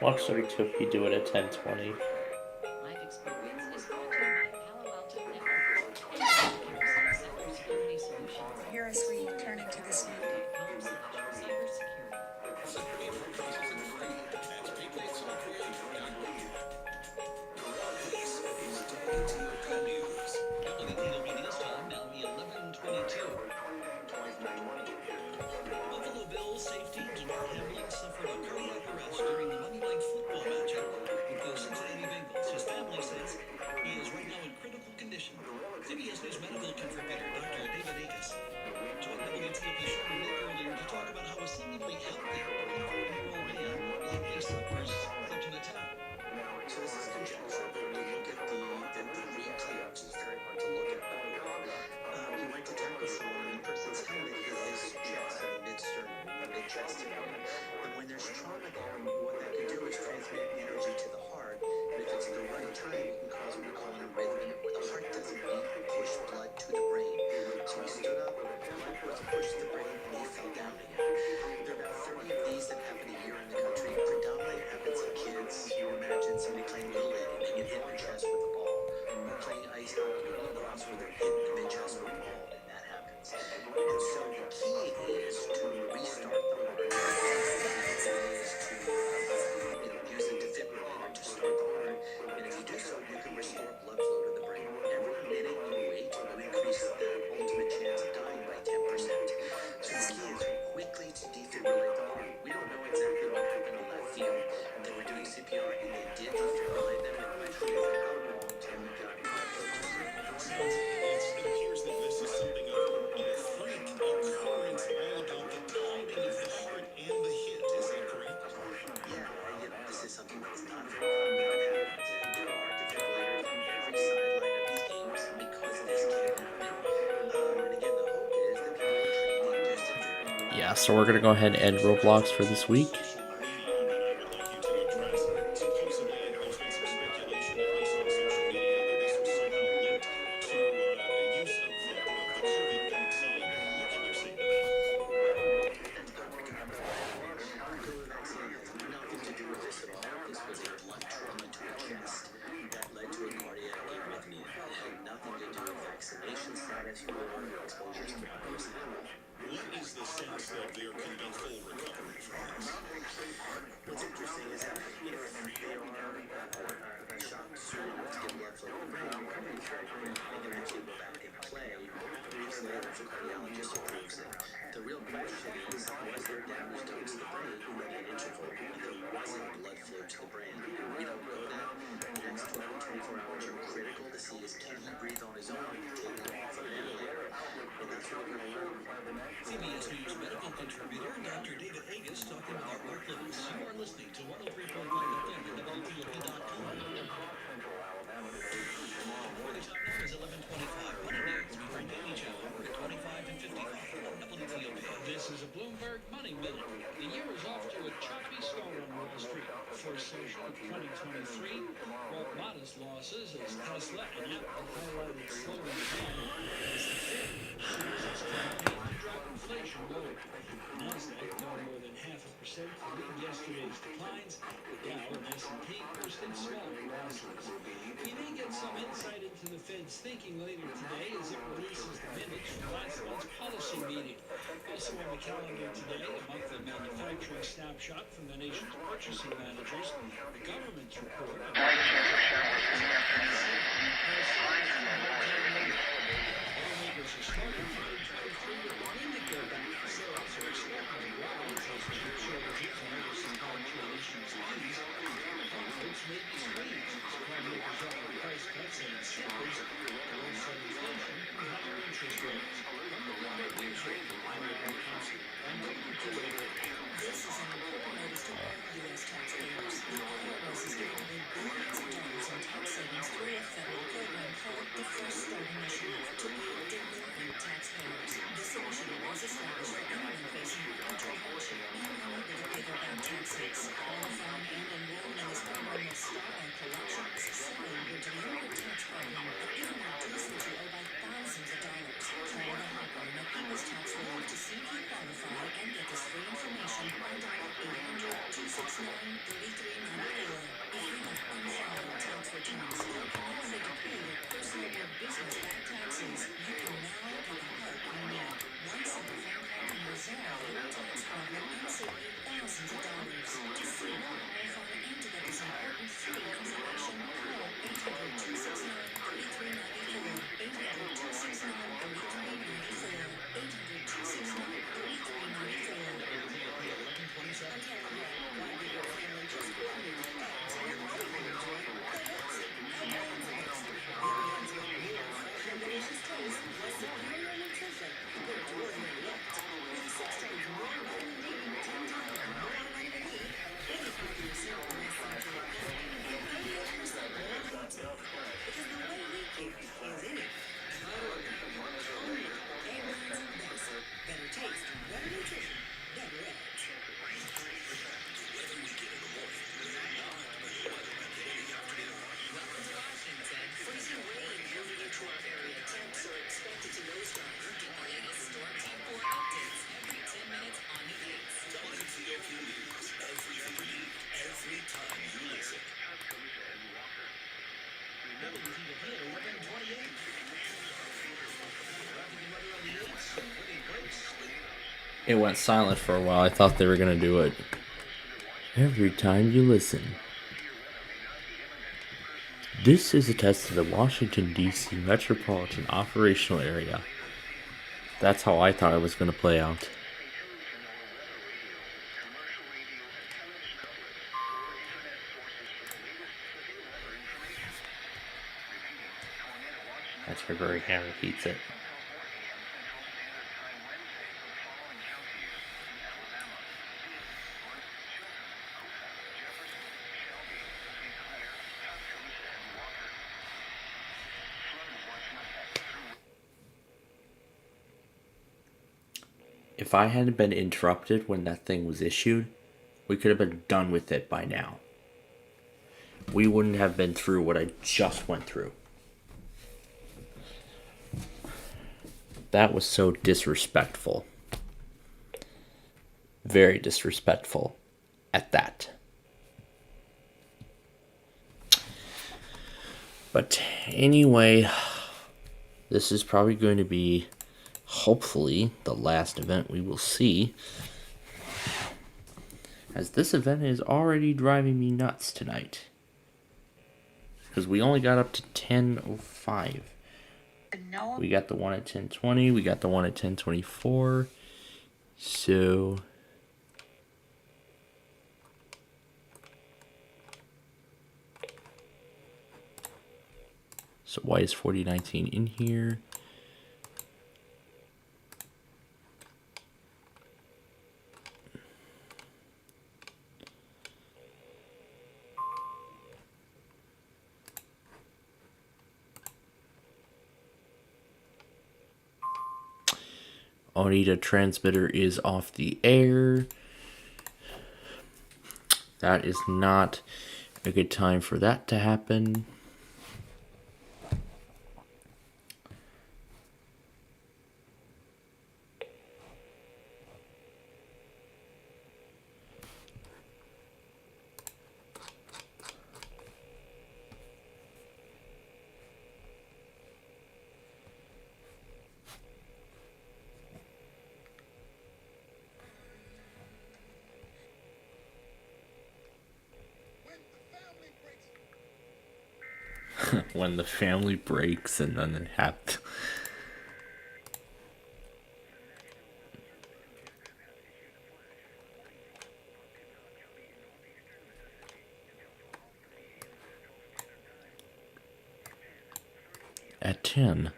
Watch the Utopia do it at 10:20. Life experience is brought to you by Palo Alto Networks and Microsoft Cybersecurity Solutions. Here is returning to this meeting. Buffalo Bills safety Jamar Hamlin suffered a cardiac arrest during the Monday Night Football matchup with the Cincinnati Bengals. His family says he is right now in critical condition. CBS News medical contributor Dr. David EAS joined WTOP show earlier to talk about how a seemingly healthy 40-year-old man likely suffers such an attack. So this is conjecture. When you look at the re-clearance, it's very hard to look at. He went to tackle someone and the person's head hit his chest, mid-chest area. And when there's trauma there, what that can do is transmit energy to the heart. And if it's at the right time, it can cause what we call an arrhythmia, where the heart doesn't beat and push blood to the brain. So he stood up, blood was pushed to the brain, and he fell down again. There are about 30 of these that happen a year in the country. Predominantly happens in kids. You imagine somebody playing Little League and they get hit in the chest with a ball. Or playing ice hockey or lacrosse where they're hit in the chest with a ball, and that happens. And so the key is to restart the heart. The key is to use a defibrillator to start the heart. And if you do so, you can restore blood flow to the brain. Every minute you wait, you increase the ultimate chance of dying by 10%. So the key is quickly to defibrillate the heart. We don't know exactly what happened on that field. They were doing CPR and they did defibrillate them. The question is how long till we got It appears that this is something of a freak occurrence all about the timing of the heart and the hit. Is that correct? Yeah, this is something that's not very common that happens. And there are defibrillators on every sideline of these games because this can happen. And again, the hope is that people are training induced injury. Yeah, so we're gonna go ahead and end Roblox for this week. What is the sense that there can be full recovery from this? What's interesting is that if they are shocked soon enough to get blood flow to the brain, recovery is very quick. They can actually go back and play 3 weeks later if a cardiologist approves it. The real question is, was there damage done to the brain in that interval when there wasn't blood flow to the brain? We don't know that. The next 12 to 24 hours are critical to see is can he breathe on his own and take it off a ventilator? And that's what we're going to learn. CBS News medical contributor Dr. David EAS talking with our Mark Lewis. You are listening to 103.1 FM at WTOP.com. For the top now is 11:25. Money news. We bring in each hour at 25 and 55 on WTOP. This is a Bloomberg Money Minute. The year is off to a choppy start on Wall Street. first session of 2023 brought modest losses as Tesla and Apple highlighted slowing demand as the Fed pursues its campaign to drop inflation lower. Nasdaq fell more than 0.5% to lead yesterday's declines. Dow and S&P posted smaller losses. We may get some insight into the Fed's thinking later today as it releases the minutes from last month's policy meeting. Also on the calendar today, a monthly manufacturing snapshot from the nation's purchasing managers, the government's report on automakers are starting 2023 with the wind at their back. Sales are expected to rise as chip shortages and other supply chain issues ease. Profits may be squeezed as carmakers offer price cuts and incentives to offset inflation and higher interest rates. This is an important notice to all U.S. taxpayers. The IRS is giving away billions of dollars in tax savings through a federal program called the Fresh Start Initiative to pay delinquent taxpayers. This initiative was established for anyone facing financial hardship and unable to pay their back taxes. Qualifying and enrolling in this program will start by collections, settling your delinquent tax problem, or even reduce what you owe by thousands of dollars. Call the hotline at EAS Tax Relief to see if you qualify and get this free information by dialing 800-269-3394. If you have unfiled tax returns or can no longer pay your personal or business back taxes, you can now get the help you need. One simple phone call can resolve your tax problem and save you thousands of dollars. To see how to qualify and to get this important free information, call 800-269-3394. 11:27. It went silent for a while. I thought they were going to do it every time you listen. This is a test of the Washington, D.C. metropolitan operational area. That's how I thought it was going to play out. That's where Birmingham repeats it. If I hadn't been interrupted when that thing was issued, we could have been done with it by now. We wouldn't have been through what I just went through. That was so disrespectful. Very disrespectful at that. But anyway, this is probably going to be, hopefully, the last event we will see, as this event is already driving me nuts tonight, because we only got up to 10:05. We got the one at 10:20, we got the one at 10:24, so why is 4019 in here? Onita transmitter is off the air. That is not a good time for that to happen. When the family breaks and then it happens. At 10.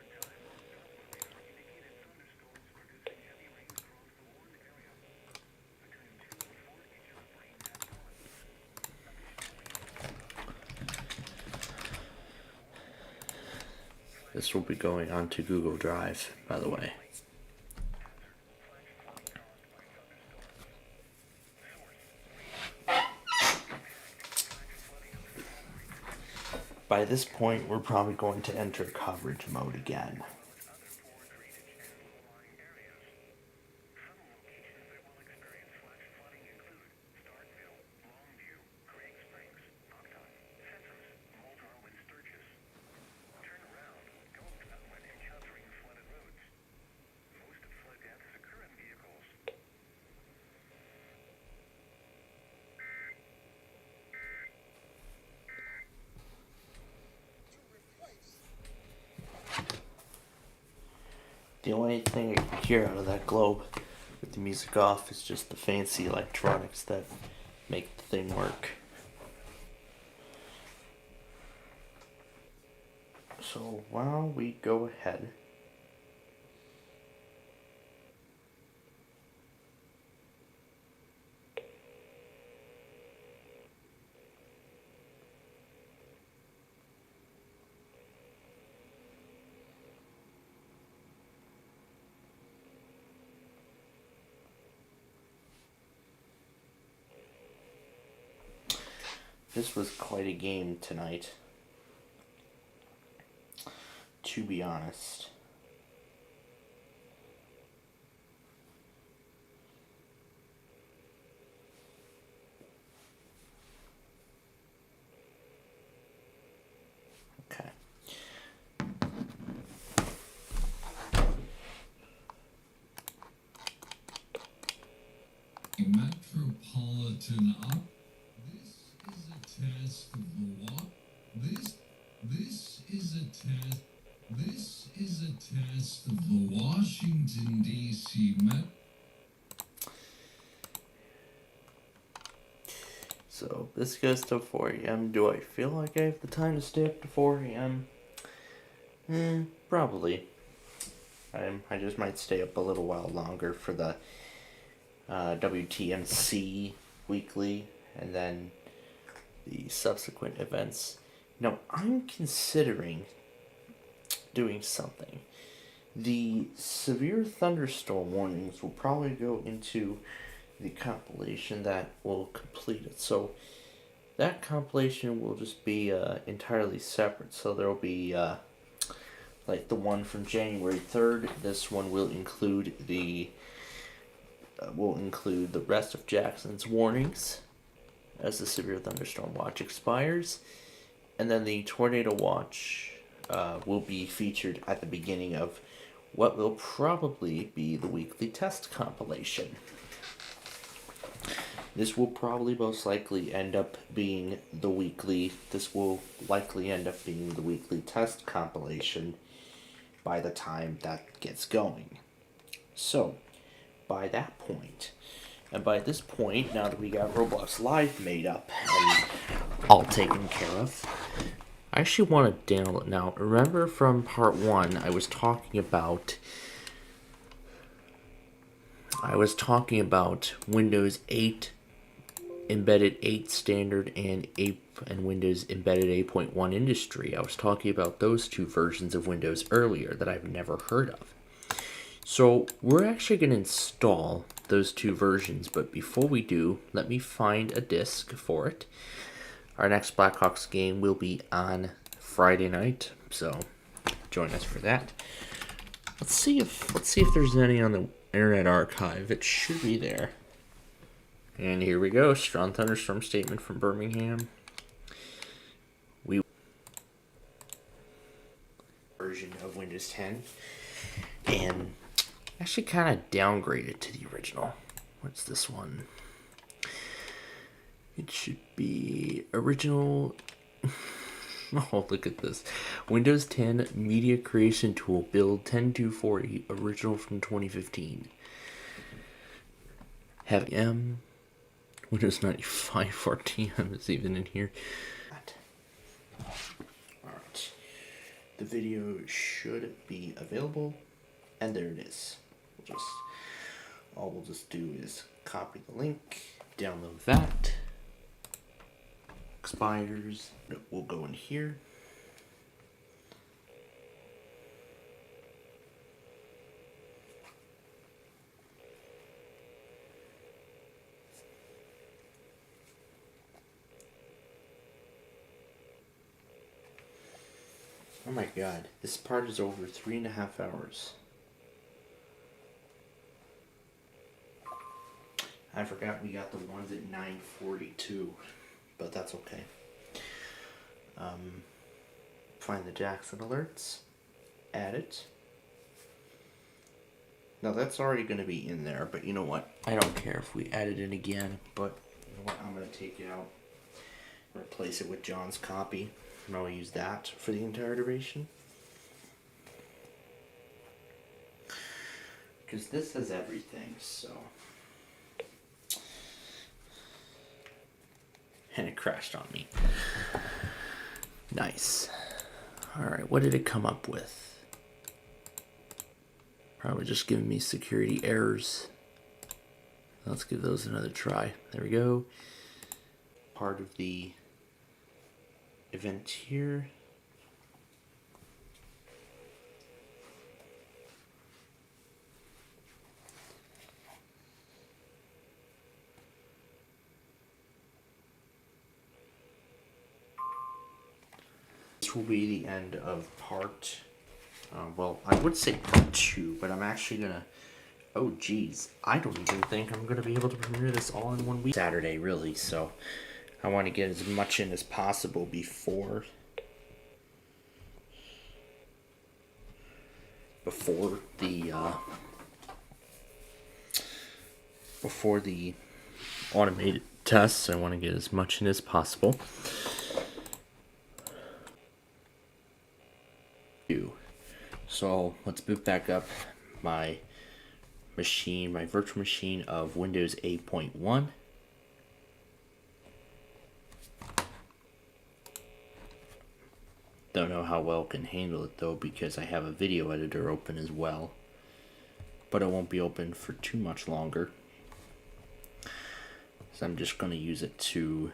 This will be going on to Google Drive, by the way. By this point, we're probably going to enter coverage mode again. The only thing I can hear out of that globe with the music off is just the fancy electronics that make the thing work. So while we go ahead, this was quite a game tonight, to be honest. Okay. Metropolitan up. This is a test of the what? This is a test. This is a test of the Washington, D.C. Met. So this goes to 4 a.m. Do I feel like I have the time to stay up to 4 a.m.? Probably. I just might stay up a little while longer for the WTMC weekly and then the subsequent events. Now, I'm considering doing something. The severe thunderstorm warnings will probably go into the compilation that will complete it. So that compilation will just be entirely separate. So there will be like the one from January 3rd. This one will include the rest of Jackson's warnings as the severe thunderstorm watch expires, and then the tornado watch will be featured at the beginning of what will probably be the weekly test compilation. This will probably most likely end up being the weekly. This will likely end up being the weekly test compilation by the time that gets going. So, by that point, and by this point, now that we got Roblox Live made up and all taken care of, I actually want to download. Now, remember from part 1, I was talking about Windows 8 Embedded 8 Standard and Windows Embedded 8.1 Industry. I was talking about those two versions of Windows earlier that I've never heard of. So we're actually going to install those two versions. But before we do, let me find a disc for it. Our next Blackhawks game will be on Friday night, so join us for that. Let's see if there's any on the Internet Archive. It should be there. And here we go. Strong thunderstorm statement from Birmingham. Version of Windows 10, and actually kind of downgraded to the original. What's this one? It should be original. Oh, look at this. Windows 10 Media Creation Tool Build 10240, original from 2015. Have Windows 95 RTM is even in here. Alright. The video should be available, and there it is. All we'll just do is copy the link, download that. Expires. We'll go in here. Oh my god, this part is over 3.5 hours. I forgot we got the ones at 9:42, but that's okay. Find the Jackson alerts, add it. Now that's already going to be in there, but you know what? I don't care if we add it in again, but you know what? I'm going to take it out, replace it with John's copy. And I'll use that for the entire duration. Because this has everything, so. And it crashed on me. Nice. Alright, what did it come up with? Probably just giving me security errors. Let's give those another try. There we go. Part of the event here. This will be the end of part, well, I would say part 2, but I'm actually gonna, oh geez, I don't even think I'm gonna be able to premiere this all in 1 week. Saturday, really, so I want to get as much in as possible before the automated tests. I want to get as much in as possible. So let's boot back up my machine, my virtual machine of Windows 8.1. Don't know how well it can handle it though, because I have a video editor open as well, but it won't be open for too much longer, so I'm just going to use it to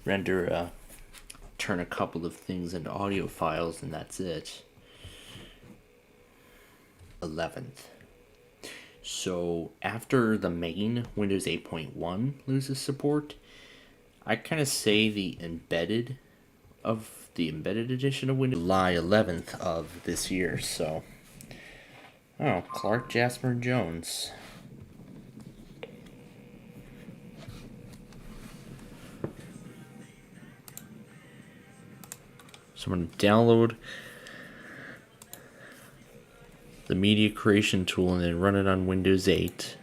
render turn a couple of things into audio files, and that's it. 11th. So after the main Windows 8.1 loses support, I kind of say the embedded edition of Windows, July 11th of this year. So, oh, Clark, Jasper, and Jones. So I'm going to download the media creation tool and then run it on Windows 8.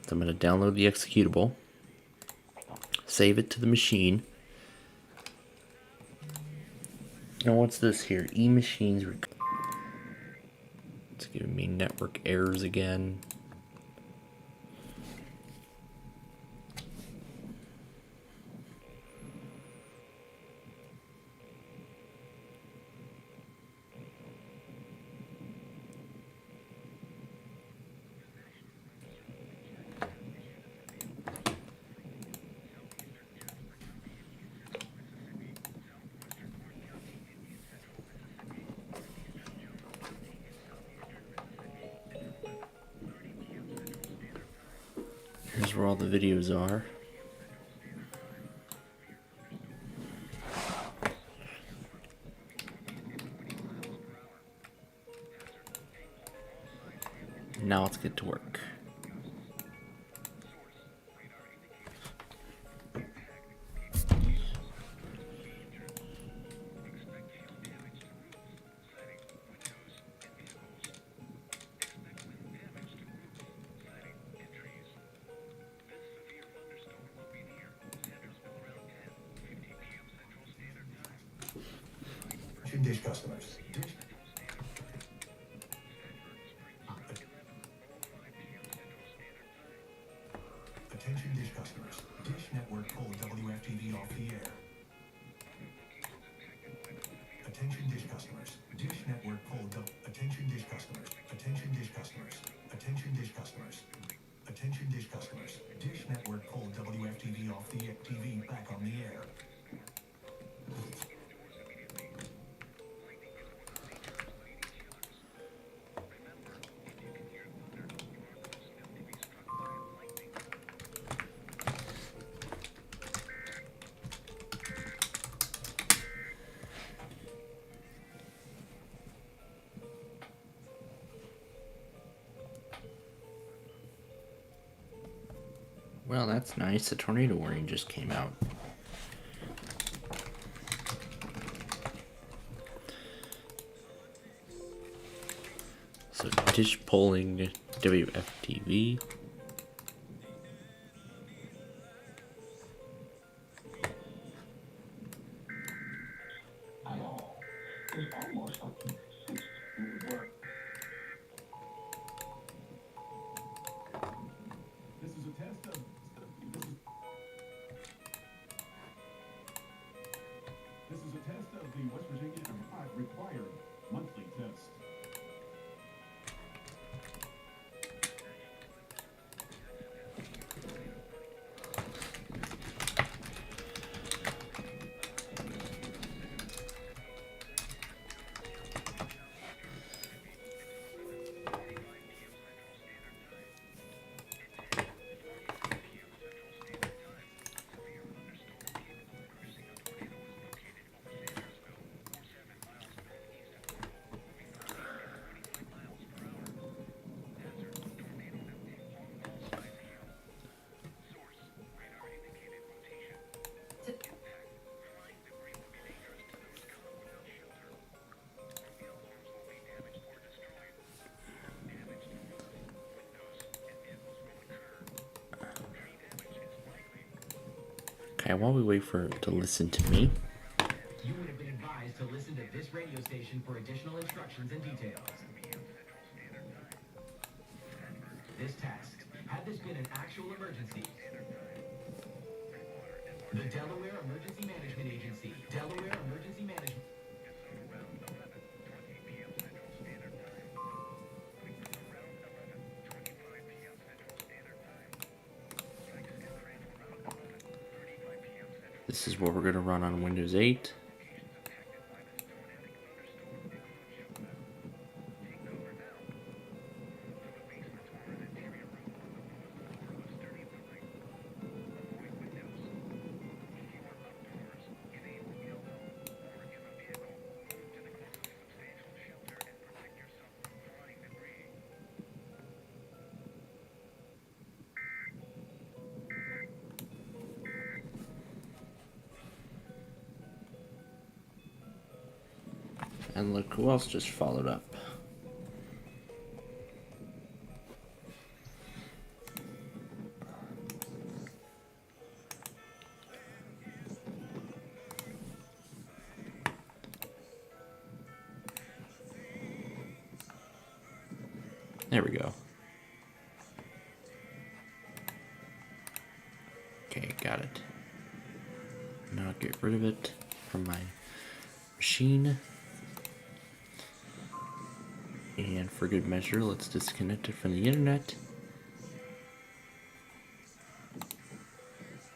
So I'm going to download the executable, save it to the machine. Now what's this here? E-machines. It's giving me network errors again. where all the videos are. Now let's get to work. Dish customers. Attention Dish customers. Dish Network pulled WFTV off the air. Attention Dish customers. Dish Network pulled Attention Dish customers. Attention Dish customers. Attention Dish customers. Attention Dish customers. Dish Network pulled WFTV off the TV back on the air. Well, that's nice. The tornado warning just came out. So, dish polling WFTV. This is a test of the West Virginia required monthly test. Okay, while we wait for it to listen to me. You would have been advised to listen to this radio station for additional instructions and details. This test, had this been an actual emergency, the Delaware Emergency Management Agency, Delaware Emergency Management. This is what we're going to run on Windows 8. And look who else just followed up. There we go. Okay, got it. Now get rid of it from my machine. And for good measure, let's disconnect it from the internet.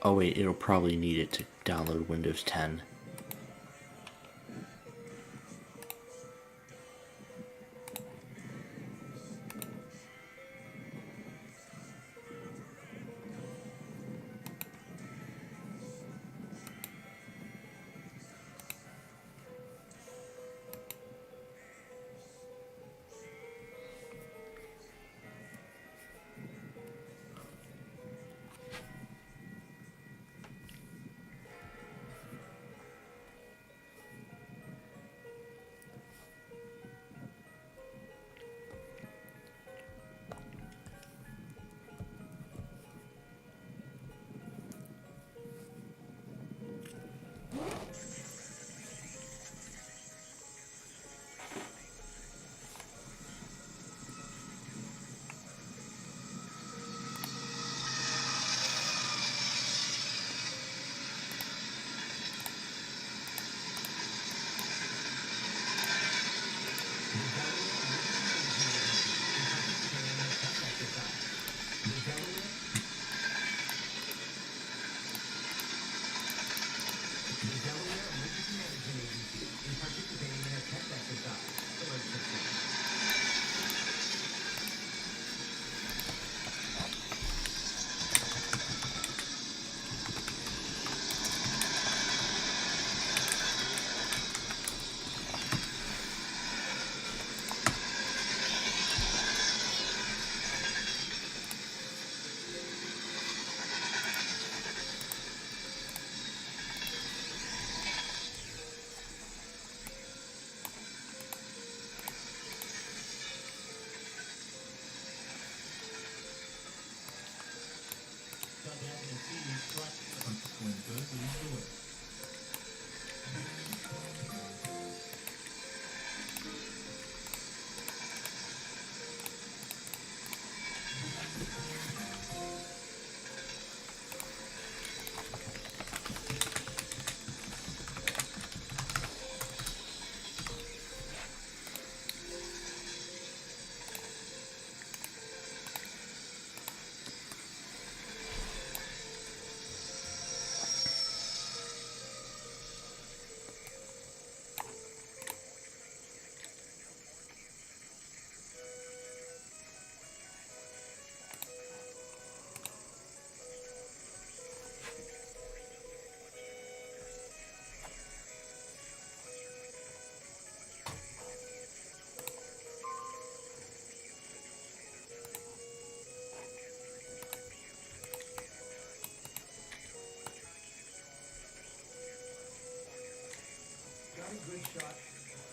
Oh wait, it'll probably need it to download Windows 10.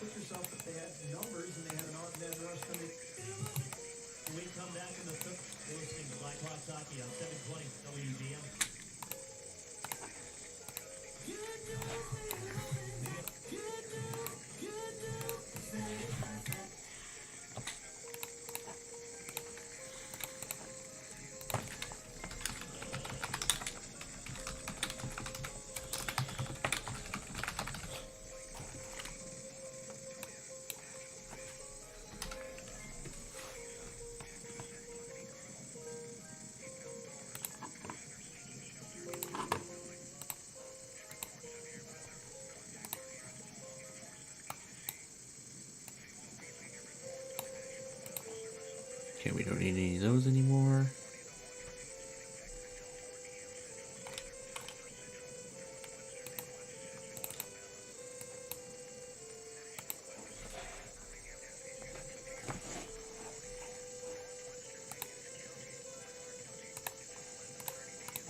put yourself if they had numbers and they had an off-net rush coming. We come back in the fifth. You're listening to Black Hawks Hockey on 720 WBM. Okay, we don't need any of those anymore.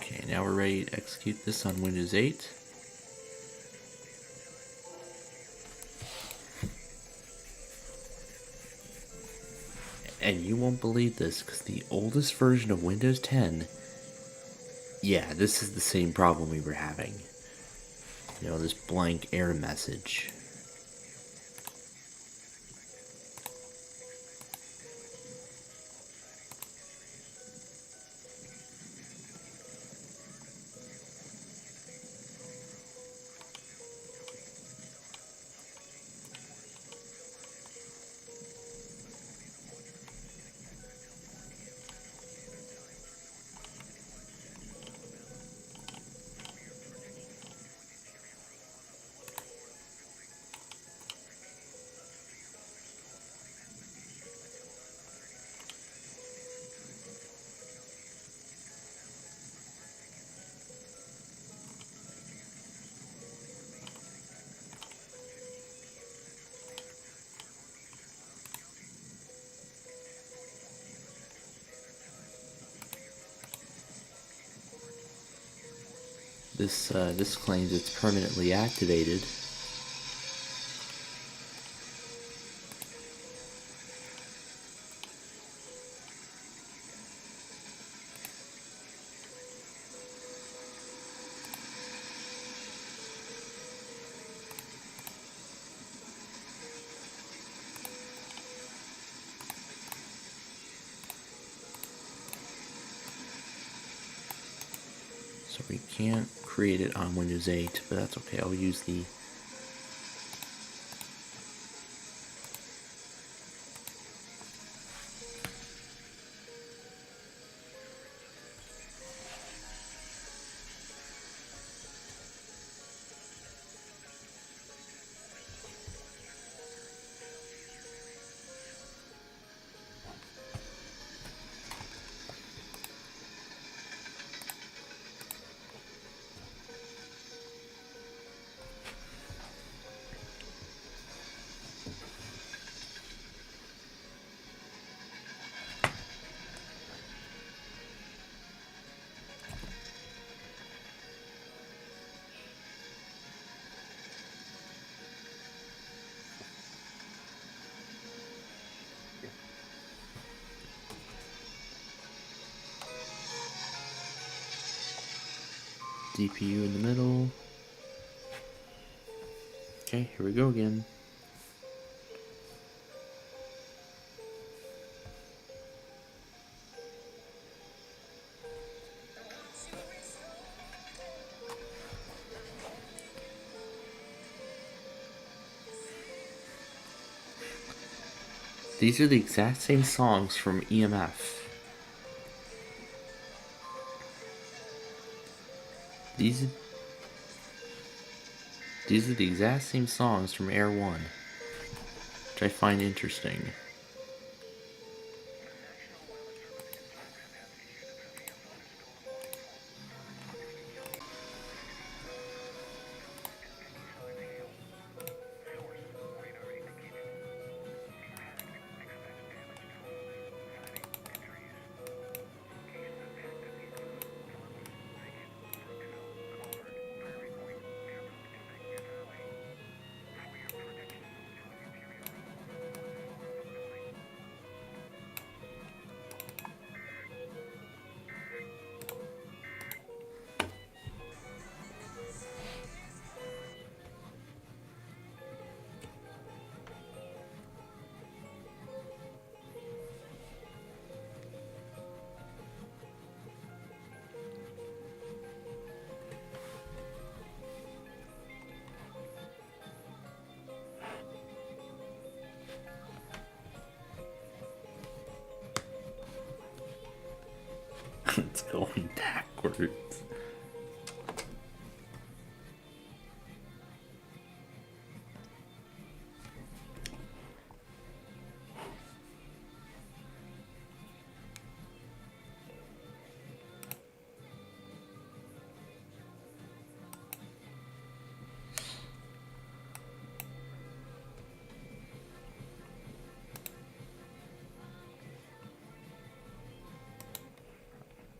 Okay, now we're ready to execute this on Windows 8. And you won't believe this, because the oldest version of Windows 10, yeah, this is the same problem we were having. You know, this blank error message. This claims it's permanently activated. So we can't create it on Windows 8, but that's okay. I'll use the DPU in the middle. Okay, here we go again. These are the exact same songs from EMF. These are the exact same songs from Air 1, which I find interesting. going backwards.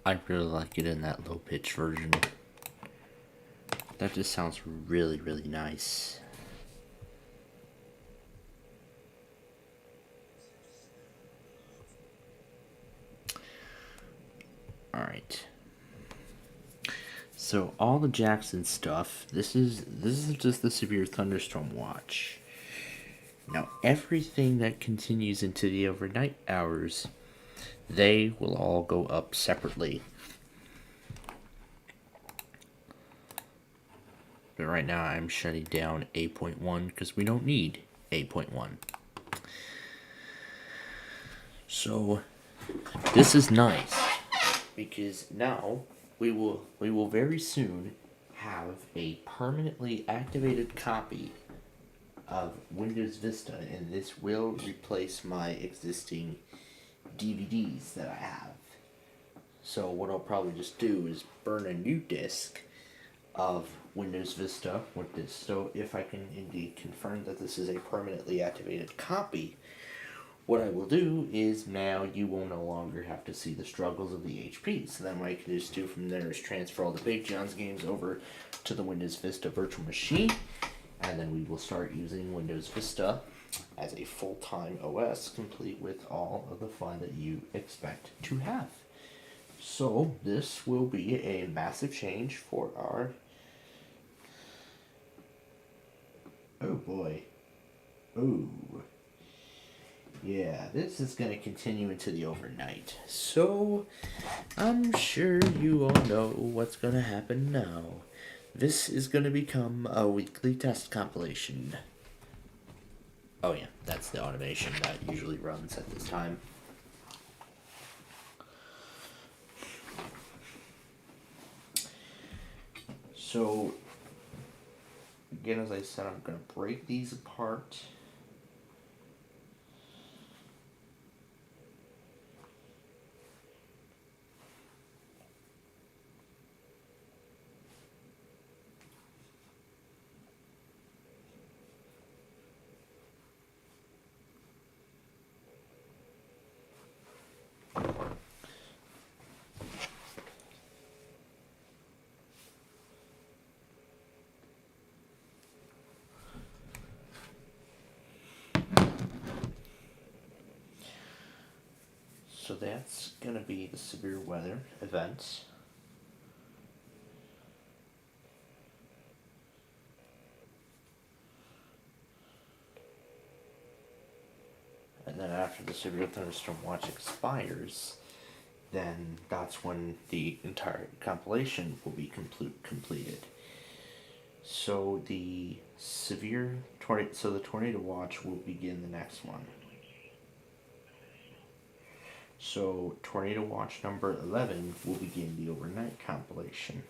I really like it in that low pitch version. That just sounds really, really nice. Alright. So all the Jackson stuff, this is just the severe thunderstorm watch. Now everything that continues into the overnight hours, they will all go up separately. But right now I'm shutting down 8.1 because we don't need 8.1. So this is nice because now we will very soon have a permanently activated copy of Windows Vista, and this will replace my existing DVDs that I have. So what I'll probably just do is burn a new disk of Windows Vista with this. So if I can indeed confirm that this is a permanently activated copy, what I will do is now you will no longer have to see the struggles of the HP. So then what I can just do from there is transfer all the Big John's games over to the Windows Vista virtual machine, and then we will start using Windows Vista as a full-time OS, complete with all of the fun that you expect to have. So this will be a massive change for our... Oh boy. Oh. Yeah, this is going to continue into the overnight. So, I'm sure you all know what's going to happen now. This is going to become a weekly test compilation. Oh yeah, that's the automation that usually runs at this time. So, again, as I said, I'm going to break these apart. So that's going to be the severe weather events. And then after the severe thunderstorm watch expires, then that's when the entire compilation will be completed. So the the tornado watch will begin the next one. So tornado watch number 11 will begin the overnight compilation.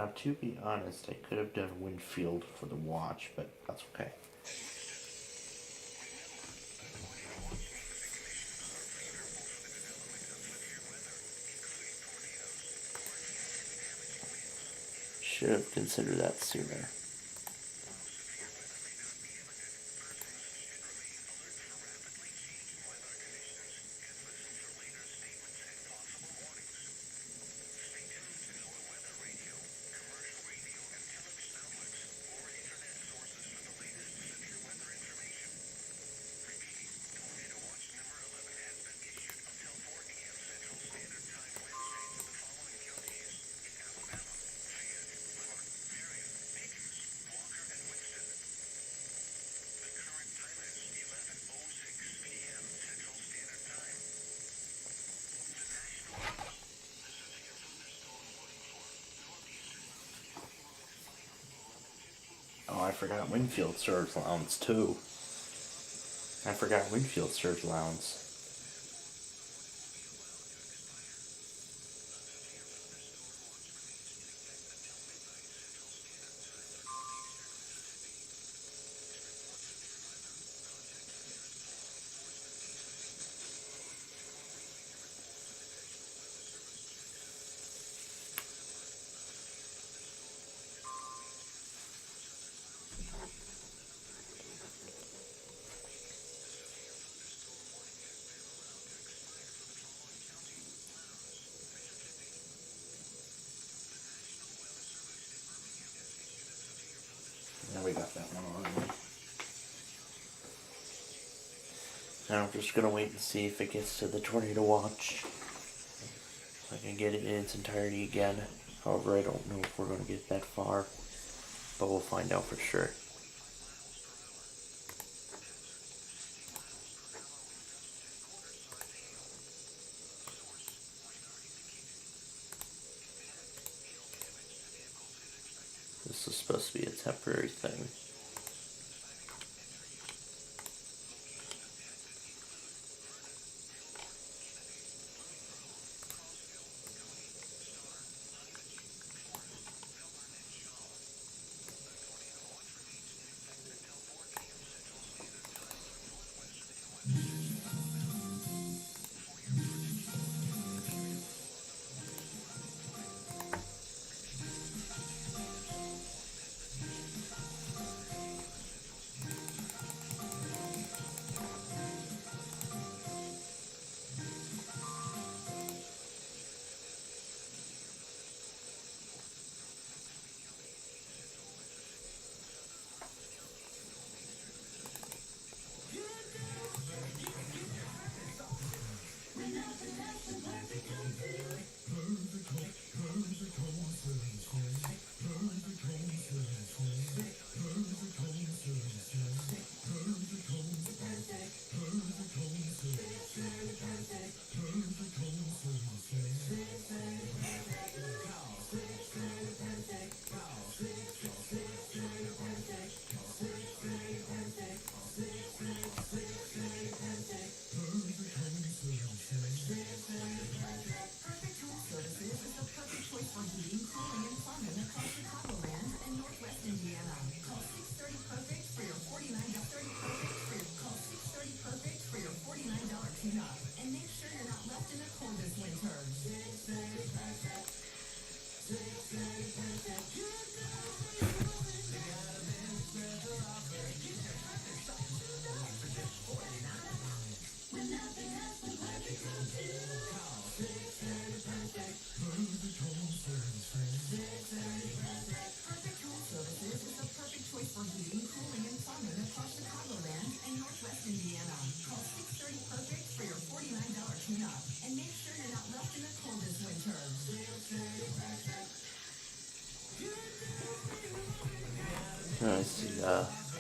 Now, to be honest, I could have done Winfield for the watch, but that's okay. Should have considered that sooner. Oh, I forgot Winfield serves allowance too. I forgot Winfield serves allowance. Now we got that one on. Now I'm just gonna wait and see if it gets to the tornado watch, so I can get it in its entirety again. However, I don't know if we're gonna get that far, but we'll find out for sure. This is supposed to be a temporary thing.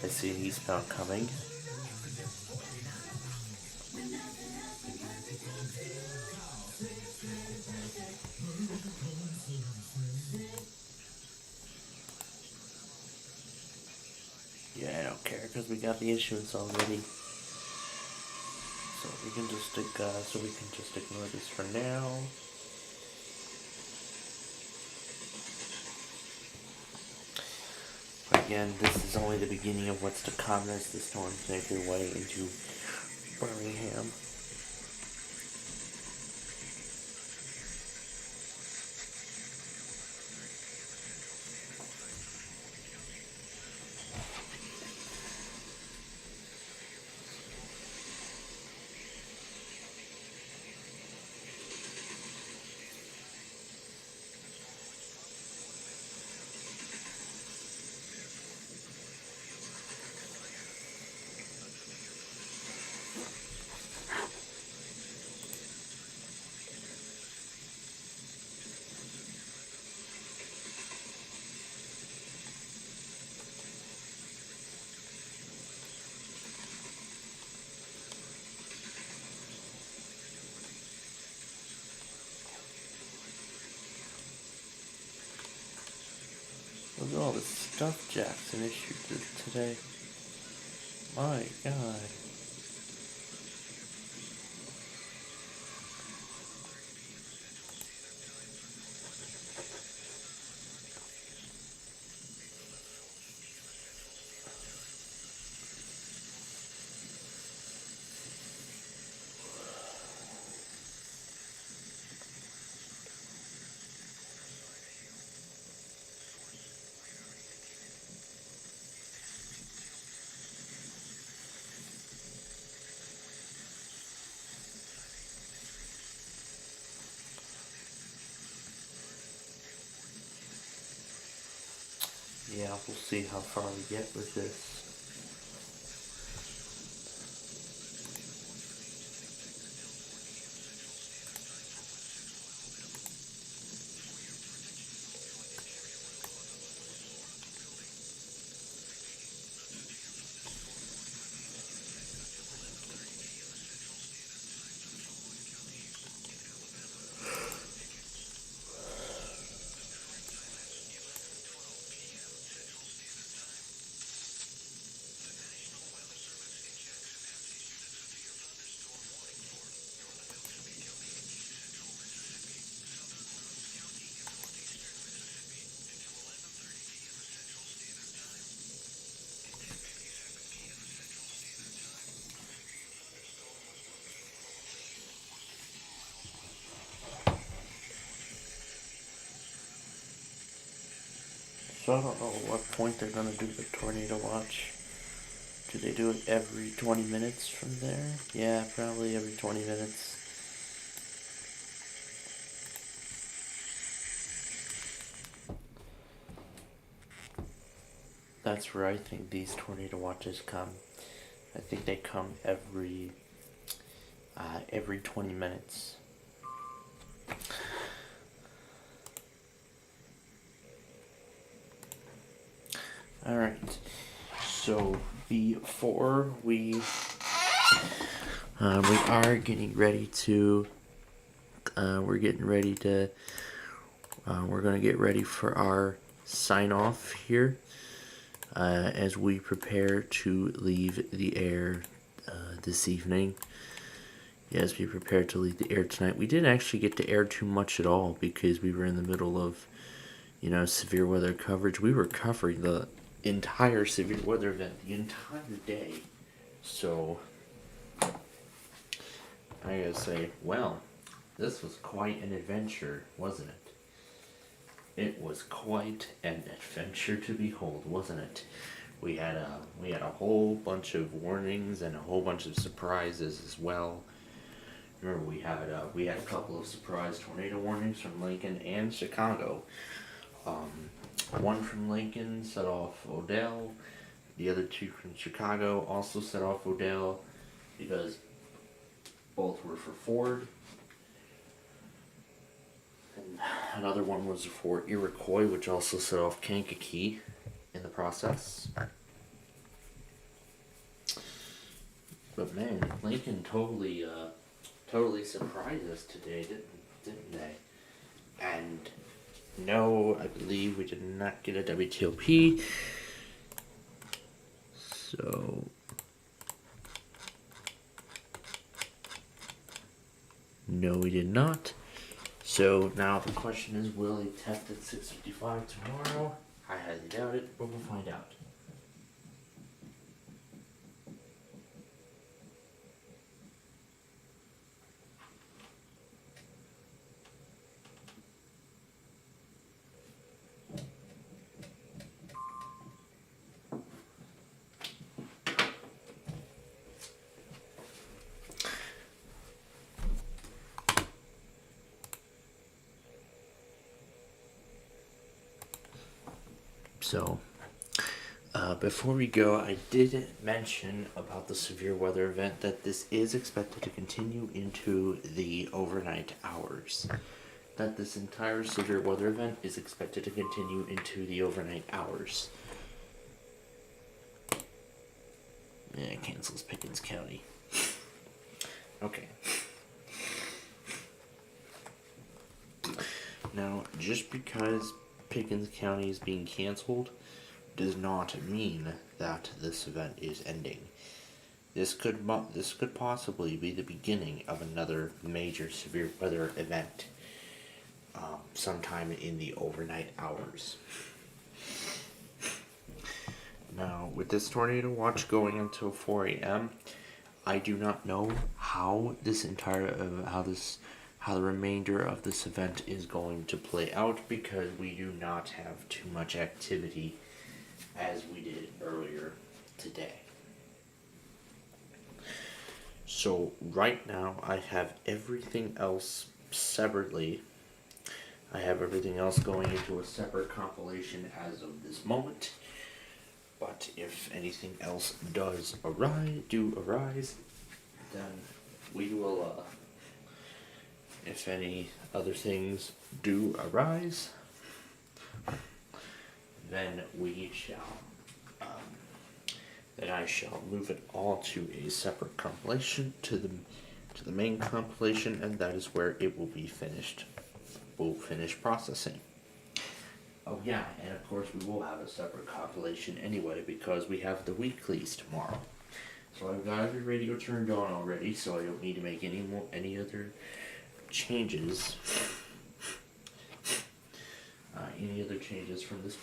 I see an eastbound coming. Yeah, I don't care because we got the issuance already. So we can just ignore this for now. again, this is only the beginning of what's to come as the storms make their way into Birmingham. Look at all the stuff Jackson issued today. My God. Yeah, we'll see how far we get with this. So I don't know at what point they're going to do the tornado watch. Do they do it every 20 minutes from there? Yeah, probably every 20 minutes. That's where I think these tornado watches come. I think they come every 20 minutes. Alright, so before we are getting ready to, we're going to get ready for our sign off here as we prepare to leave the air this evening. As we prepare to leave the air tonight. We didn't actually get to air too much at all because we were in the middle of, severe weather coverage. We were covering the entire severe weather event the entire day. So, I gotta say, well, this was quite an adventure, wasn't it? It was quite an adventure to behold, wasn't it? We had a whole bunch of warnings and a whole bunch of surprises as well. Remember, we had a couple of surprise tornado warnings from Lincoln and Chicago. One from Lincoln set off Odell. The other two from Chicago also set off Odell because both were for Ford. And another one was for Iroquois, which also set off Kankakee in the process. But man, Lincoln totally surprised us today, didn't they? And no, I believe we did not get a WTOP. So no, we did not. So now the question is, will they test at 6:55 tomorrow? I highly doubt it, but we'll find out. So, before we go, I did mention about the severe weather event that this is expected to continue into the overnight hours. That this entire severe weather event is expected to continue into the overnight hours. Yeah, it cancels Pickens County. Okay. Now, just because Pickens County is being canceled does not mean that this event is ending. This could possibly be the beginning of another major severe weather event sometime in the overnight hours. Now, with this tornado watch going until 4 a.m., I do not know how how the remainder of this event is going to play out, because we do not have too much activity as we did earlier today. So right now I have everything else separately. I have everything else going into a separate compilation as of this moment. But if anything else does arise, then we will, if any other things do arise, then I shall move it all to a separate compilation, to the main compilation, and that is where it will be finished. We'll finish processing. Oh yeah, and of course we will have a separate compilation anyway, because we have the weeklies tomorrow. So I've got every radio turned on already, so I don't need to make any other changes. Any other changes from this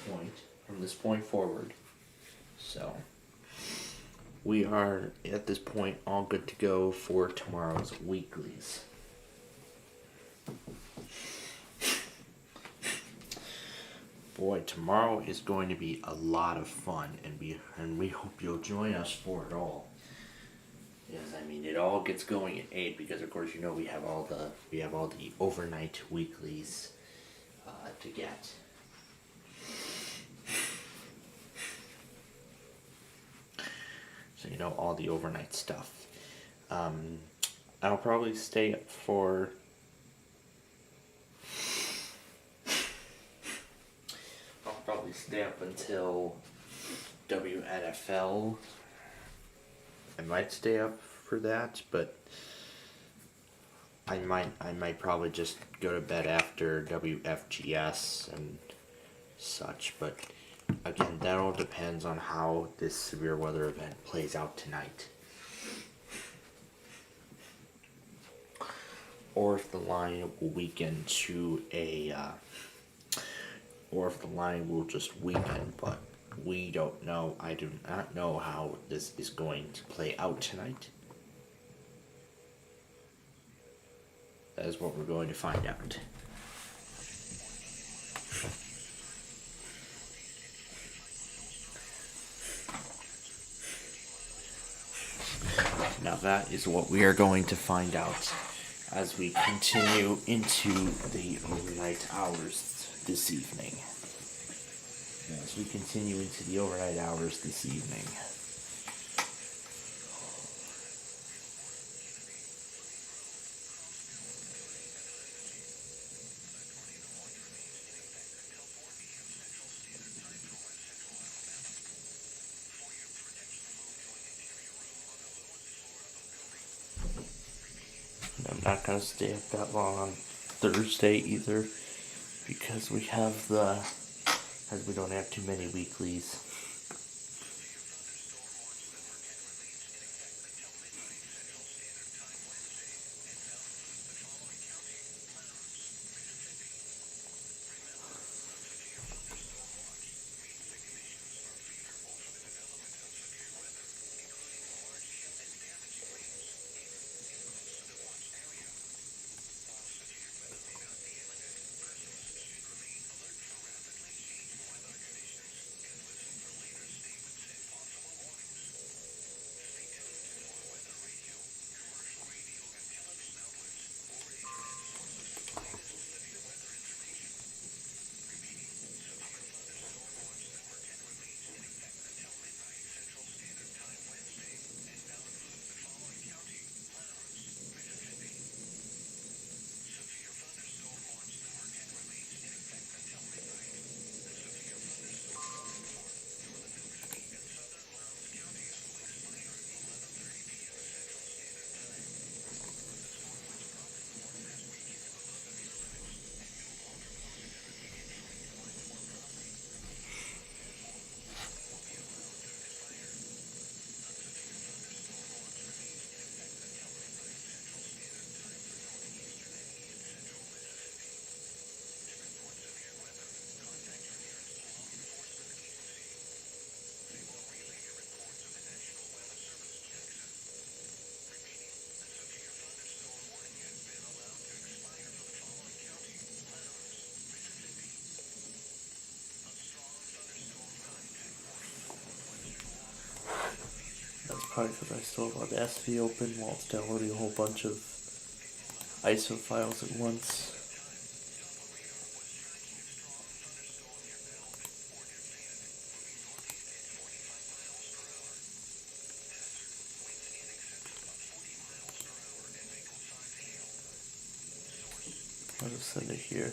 point forward. So we are at this point all good to go for tomorrow's weeklies. Boy, tomorrow is going to be a lot of fun, and we hope you'll join us for it all. Yes, I mean, it all gets going at 8, because of course, you know, we have all the overnight weeklies to get. So you know, all the overnight stuff. I'll probably stay up for until WNFL. I might stay up for that, but I might probably just go to bed after WFGS and such, but again, that all depends on how this severe weather event plays out tonight. Or if the line will weaken to or if the line will just weaken, but we don't know. I do not know how this is going to play out tonight. That is what we're going to find out. Now that is what we are going to find out as we continue into the overnight hours this evening. As we continue into the overnight hours this evening. I'm not going to stay up that long on Thursday either, because we don't have too many weeklies. Probably because I still have the SV open while it's downloading a whole bunch of ISO files at once. I'll just send it here.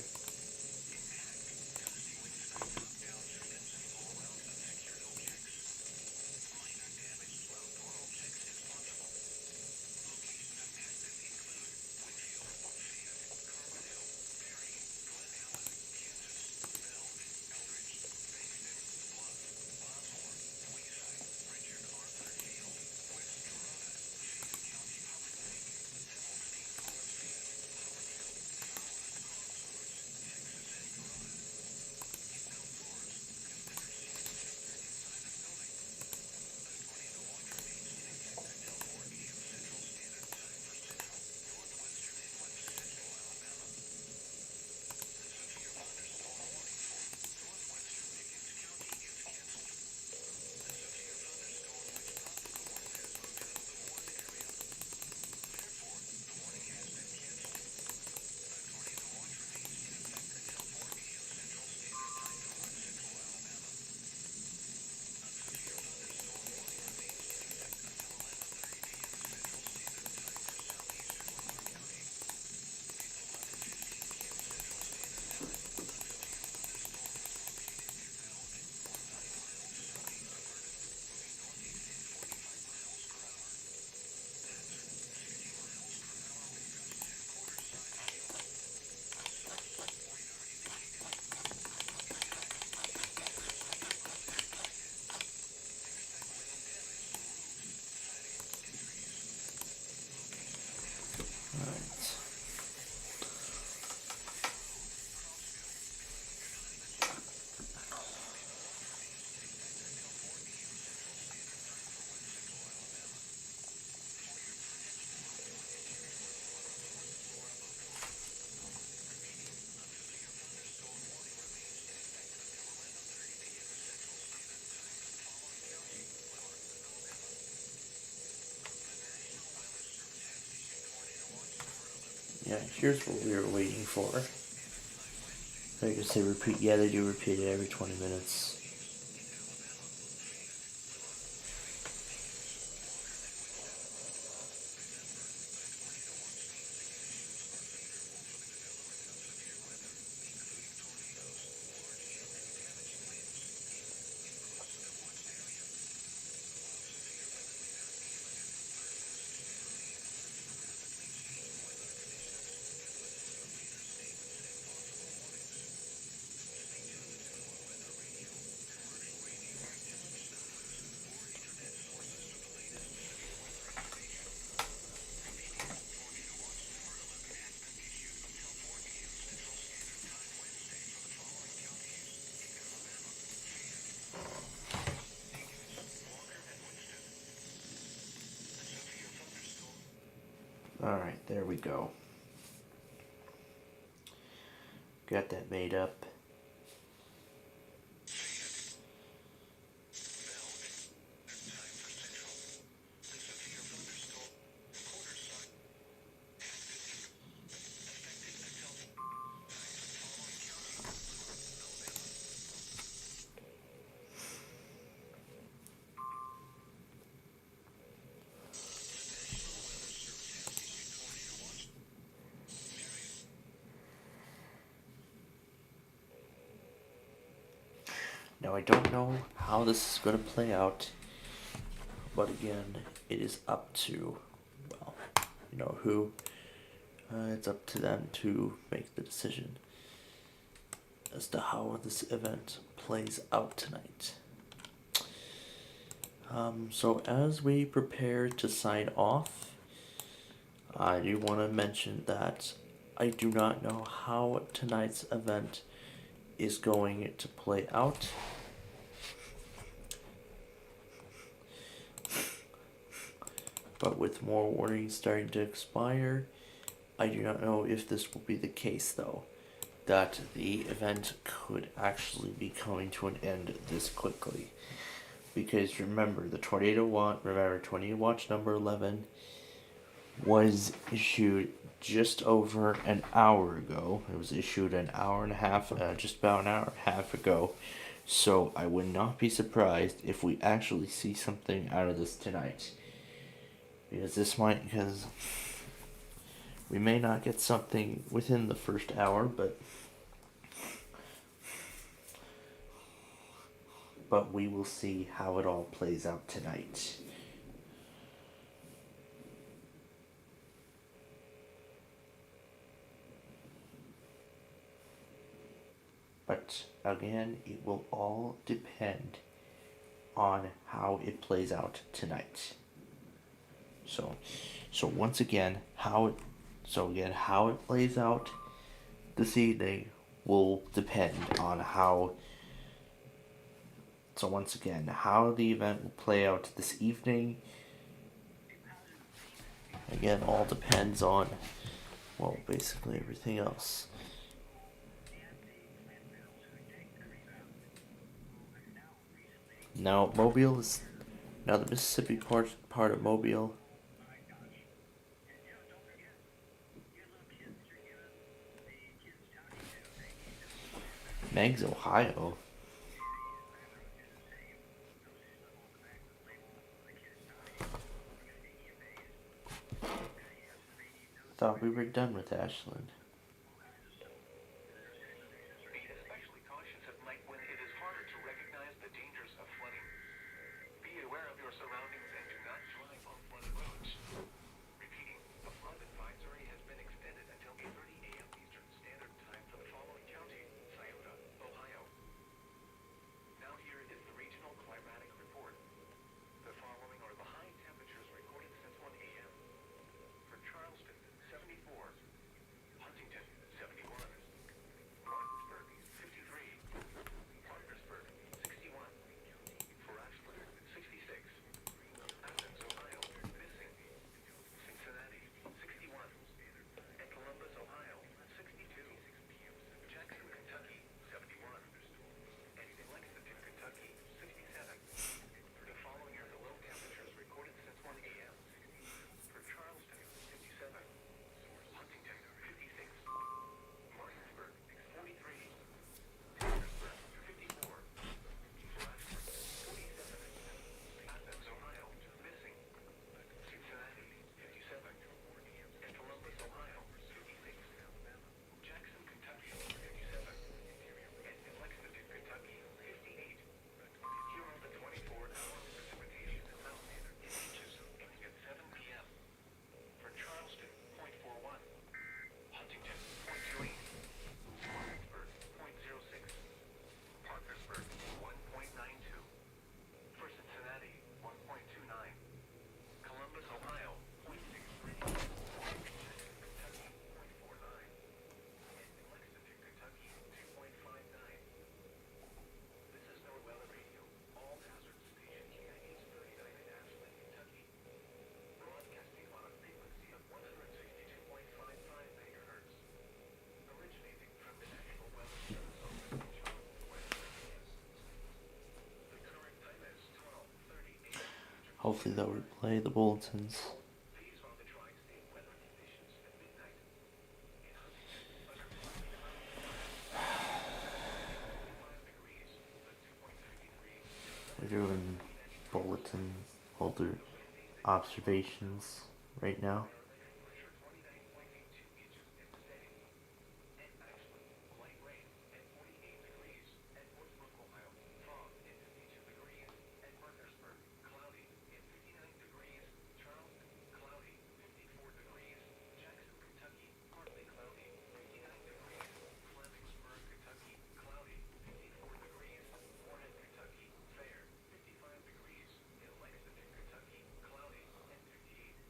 Yeah, here's what we were waiting for. I can say repeat. Yeah, they do repeat it every 20 minutes. Alright, there we go. Got that made up. Now I don't know how this is going to play out, but again, it is up to, well, you know who. It's up to them to make the decision as to how this event plays out tonight. So as we prepare to sign off, I do want to mention that I do not know how tonight's event is going to play out. But with more warnings starting to expire, I do not know if this will be the case though, that the event could actually be coming to an end this quickly. because remember the tornado watch number 11 was issued just over an hour ago. It was issued an hour and a half, just about an hour and a half ago. So I would not be surprised if we actually see something out of this tonight. Because we may not get something within the first hour, but we will see how it all plays out tonight. But again, it will all depend on how it plays out tonight. So once again, how it plays out this evening will depend on how. So once again, how the event will play out this evening, again, all depends on, well, basically everything else. Now the Mississippi part of Mobile. Meigs, Ohio. Thought we were done with Ashland. Especially cautious at night when it is harder to recognize the dangers of flooding. Be aware of your surroundings and do not drive on flooded roads. Repeating, the flood advisory has been extended until 8:30 a.m. Eastern Standard Time for the following county, Scioto, Ohio. Now here is the regional climatic report. The following are the high temperatures recorded since 1 a.m. For Charleston, 74. Huntington, 71. Martinsburg, 53. Parkersburg, 61. For Ashland, 66. Athens, Ohio, missing. Cincinnati, 61. And Columbus, Ohio, 62. Jackson, Kentucky, 71. And Lexington, Kentucky, 67. The following are the low temperatures recorded since 1 a.m. For Charleston, 57. Huntington, 56. Martinsburg, 43. Parkersburg, 54. For Ashland, 47. Athens, Ohio, missing. Cincinnati, 57. And Columbus, Ohio, 56. Jackson, Kentucky, 57. And Lexington, Kentucky, 58. Here are the 24-hour precipitation amount in inches ending at 7 p.m. For Charleston, 0.41. Huntington, 0.28. Martinsburg, 0.06. Parkersburg, 1.92. For Cincinnati, 1.29. Columbus, Ohio, 0.63. Kentucky, 0.49. And Lexington, Kentucky, 2.59. This is NOAA Radio, all hazard station KIAS 39 in Ashland, Kentucky. Broadcasting on a frequency of 162.55 megahertz. Originating from the National Weather Service office in Charleston, West Virginia. The current time is 12:30 a.m. Hopefully they'll replay the bulletins. These are the tri-state weather conditions at midnight. In We're doing bulletin holder observations right now.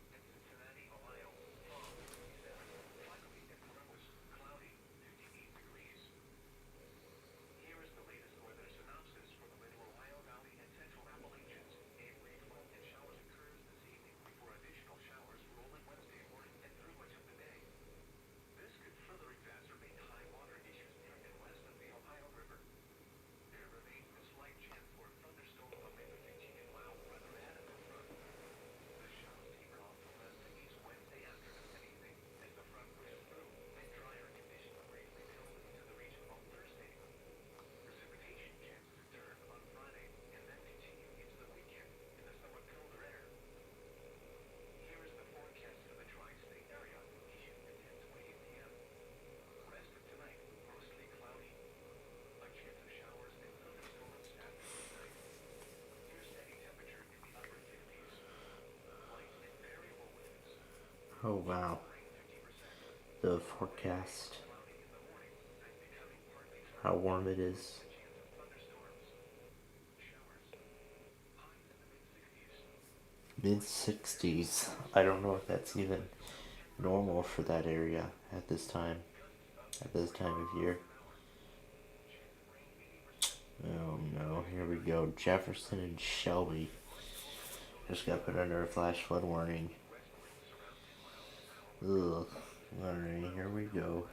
Cincinnati, Oh wow. The forecast. How warm it is. Mid-60s. I don't know if that's even normal for that area at this time of year. Oh no, here we go. Jefferson and Shelby just got put under a flash flood warning. Ugh. Alright, here we go.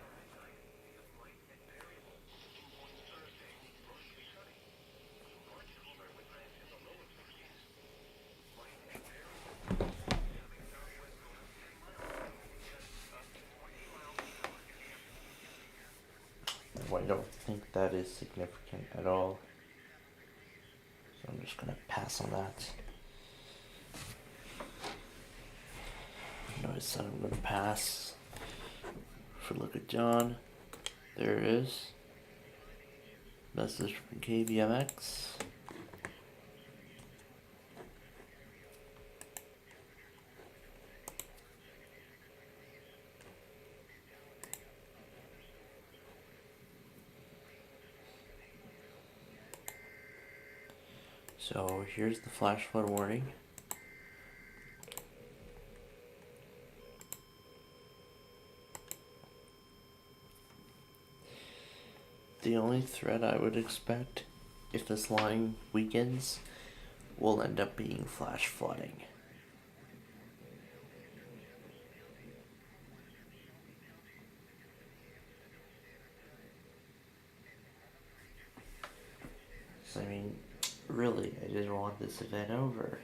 I don't think that is significant at all. So I'm just gonna pass on that. Notice that I'm gonna pass. For look at John. There it is. Message from KBMX. So here's the flash flood warning. The only threat I would expect if this line weakens will end up being flash flooding. So I mean, really, I didn't want this event over.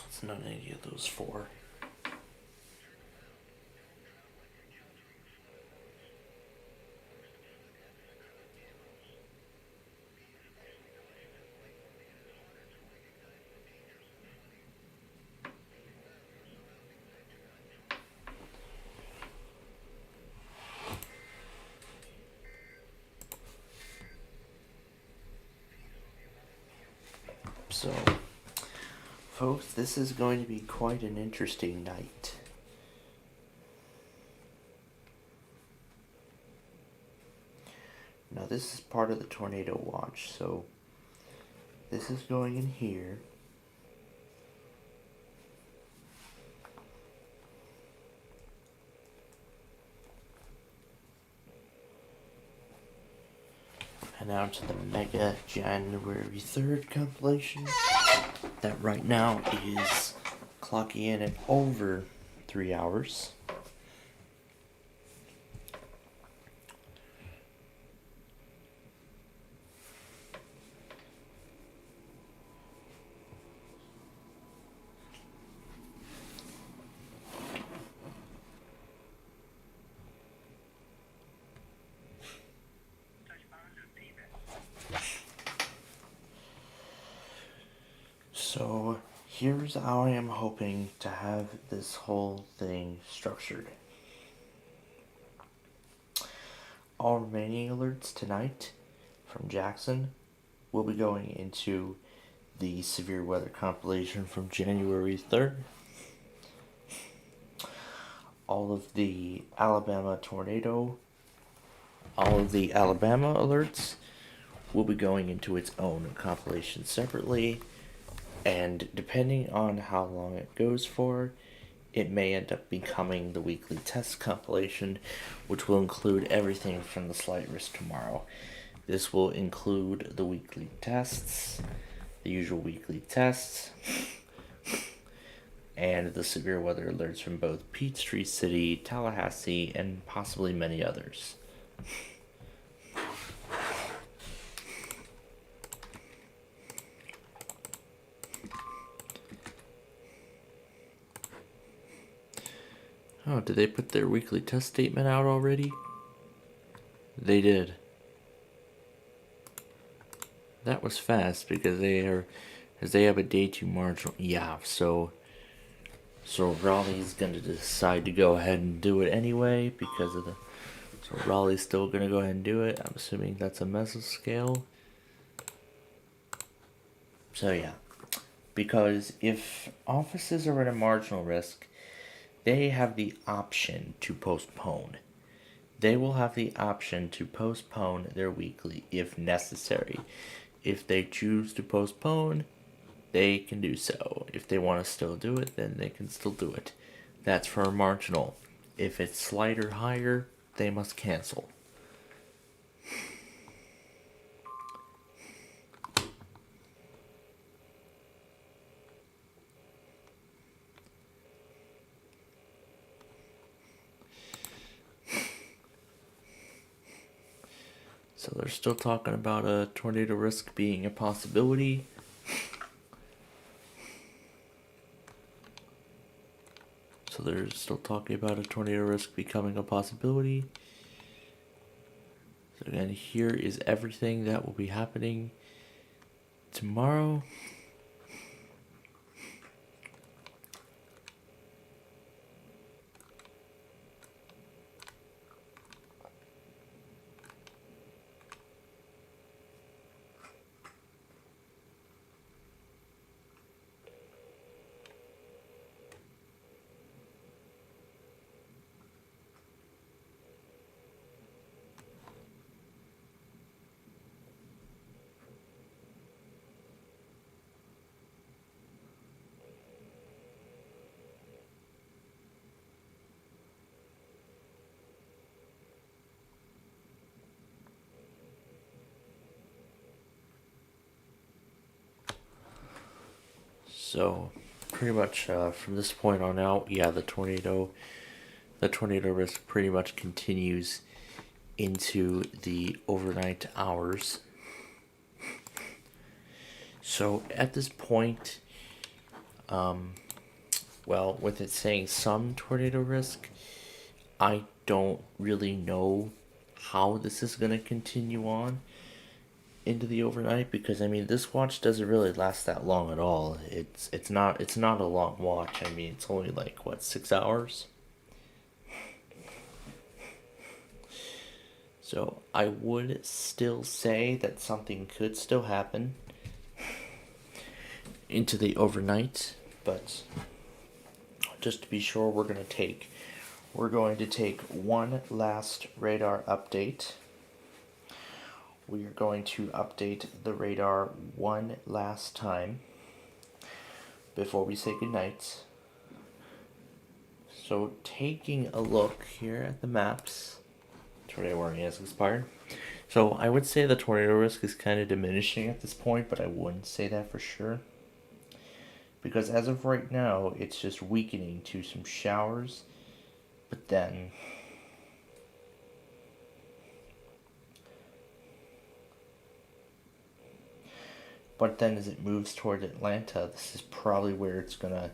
It's not any of those four. So, folks, this is going to be quite an interesting night. Now, this is part of the tornado watch, so this is going in here. And now to the Mega January 3rd compilation. That right now is clocking in at over 3 hours. So here's how I am hoping to have this whole thing structured. All remaining alerts tonight from Jackson will be going into the severe weather compilation from January 3rd. All of the Alabama tornado, all of the Alabama alerts will be going into its own compilation separately. And depending on how long it goes for, it may end up becoming the weekly test compilation, which will include everything from the slight risk tomorrow. This will include the weekly tests, the usual weekly tests, and the severe weather alerts from both Peachtree City, Tallahassee, and possibly many others. Oh, did they put their weekly test statement out already? They did. That was fast because they have a day 2 marginal. Yeah, so Raleigh's gonna decide to go ahead and do it anyway because of the. So Raleigh's still gonna go ahead and do it. I'm assuming that's a mesoscale. So yeah, because if offices are at a marginal risk, they have the option to postpone. They will have the option to postpone their weekly if necessary. If they choose to postpone, they can do so. If they want to still do it, then they can still do it. That's for a marginal. If it's slight or higher, they must cancel. So they're still talking about a tornado risk being a possibility. So they're still talking about a tornado risk becoming a possibility. So again, here is everything that will be happening tomorrow. So pretty much from this point on out, yeah, the tornado risk pretty much continues into the overnight hours. So at this point, well, with it saying some tornado risk, I don't really know how this is going to continue on into the overnight, because I mean this watch doesn't really last that long at all. It's not a long watch. I mean it's only like what, 6 hours. So I would still say that something could still happen into the overnight, but just to be sure, we're going to take one last radar update. We are going to update the radar one last time before we say goodnight. So taking a look here at the maps, tornado warning has expired. So I would say the tornado risk is kind of diminishing at this point, but I wouldn't say that for sure. Because as of right now, it's just weakening to some showers, but then as it moves toward Atlanta, this is probably where it's gonna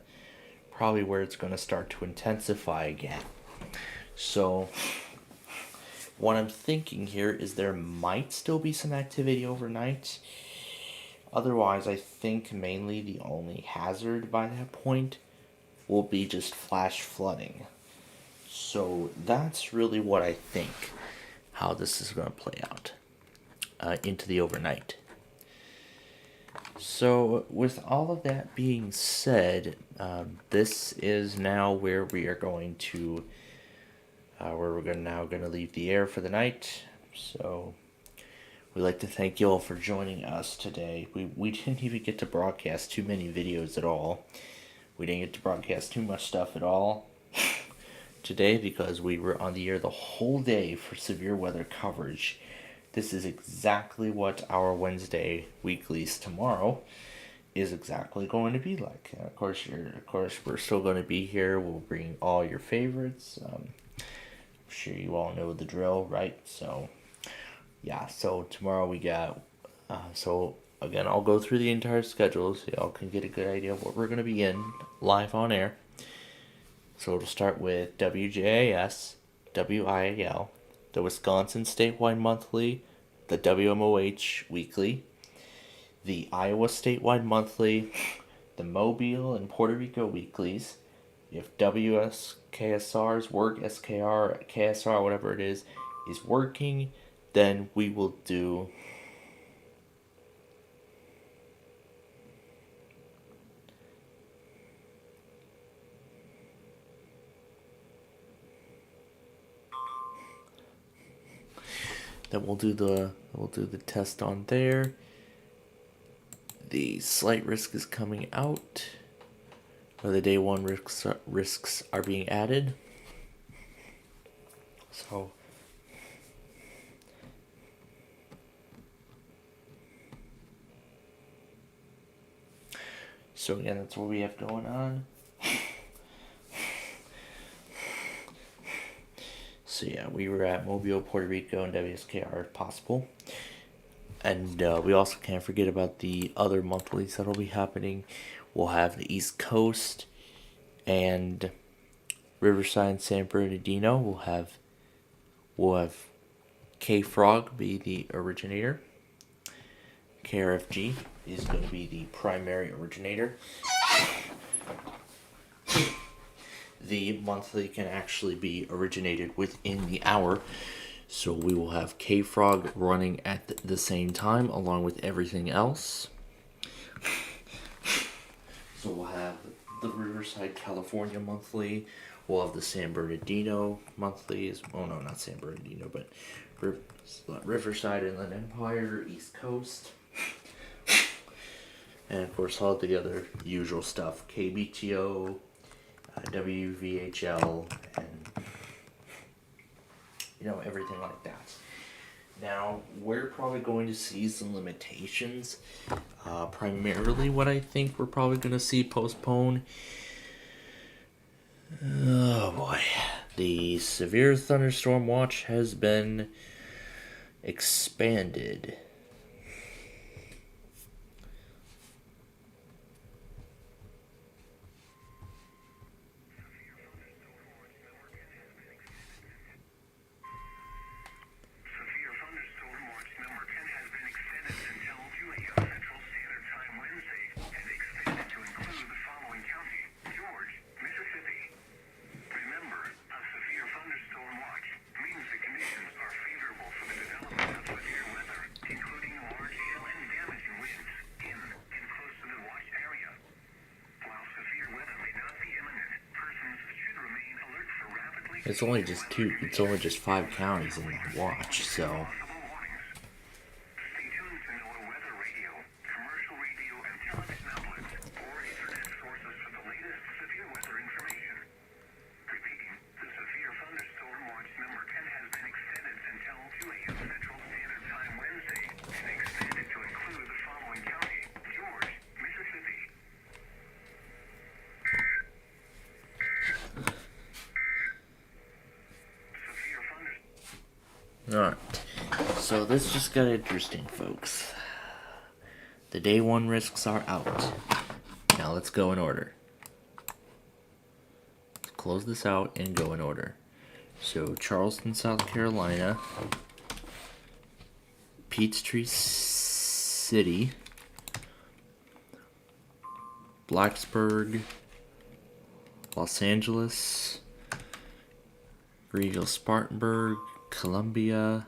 start to intensify again. So what I'm thinking here is there might still be some activity overnight. Otherwise, I think mainly the only hazard by that point will be just flash flooding. So that's really what I think, how this is going to play out into the overnight. So with all of that being said, this is now where we are going to, where we're now going to leave the air for the night. So we'd like to thank you all for joining us today. We didn't even get to broadcast too many videos at all. We didn't get to broadcast too much stuff at all today because we were on the air the whole day for severe weather coverage. This is exactly what our Wednesday weeklies tomorrow is exactly going to be like. And of course, we're still going to be here. We'll bring all your favorites. I'm sure you all know the drill, right? So yeah, so tomorrow we got, so again, I'll go through the entire schedule so y'all can get a good idea of what we're going to be in live on air. So it'll start with WJAS, WIAL, the Wisconsin Statewide Monthly, the WMOH Weekly, the Iowa Statewide Monthly, the Mobile and Puerto Rico Weeklies. If WSKSR's work, SKR, KSR, whatever it is working, then we will do we'll do the test on there. The slight risk is coming out, or the day one risks are being added. So again, that's what we have going on. So yeah, we were at Mobile, Puerto Rico, and WSKR if possible. And we also can't forget about the other monthlies that will be happening. We'll have the East Coast and Riverside and San Bernardino. We'll have K-Frog be the originator. KRFG is going to be the primary originator. The monthly can actually be originated within the hour. So we will have K-Frog running at the same time along with everything else. So we'll have the Riverside, California monthly. We'll have the San Bernardino monthlies. Oh no, not San Bernardino, but Riverside, Inland Empire, East Coast. And of course all the other usual stuff. KBTO, WVHL, and everything like that. Now, we're probably going to see some limitations. Primarily what I think we're probably going to see postpone. Oh boy. The severe thunderstorm watch has been expanded. It's only just 5 counties in the watch, so. Alright, so this just got interesting, folks. The day one risks are out. Now let's go in order. Let's close this out and go in order. So Charleston, South Carolina, Peachtree City, Blacksburg, Los Angeles, Greenville, Spartanburg, Columbia,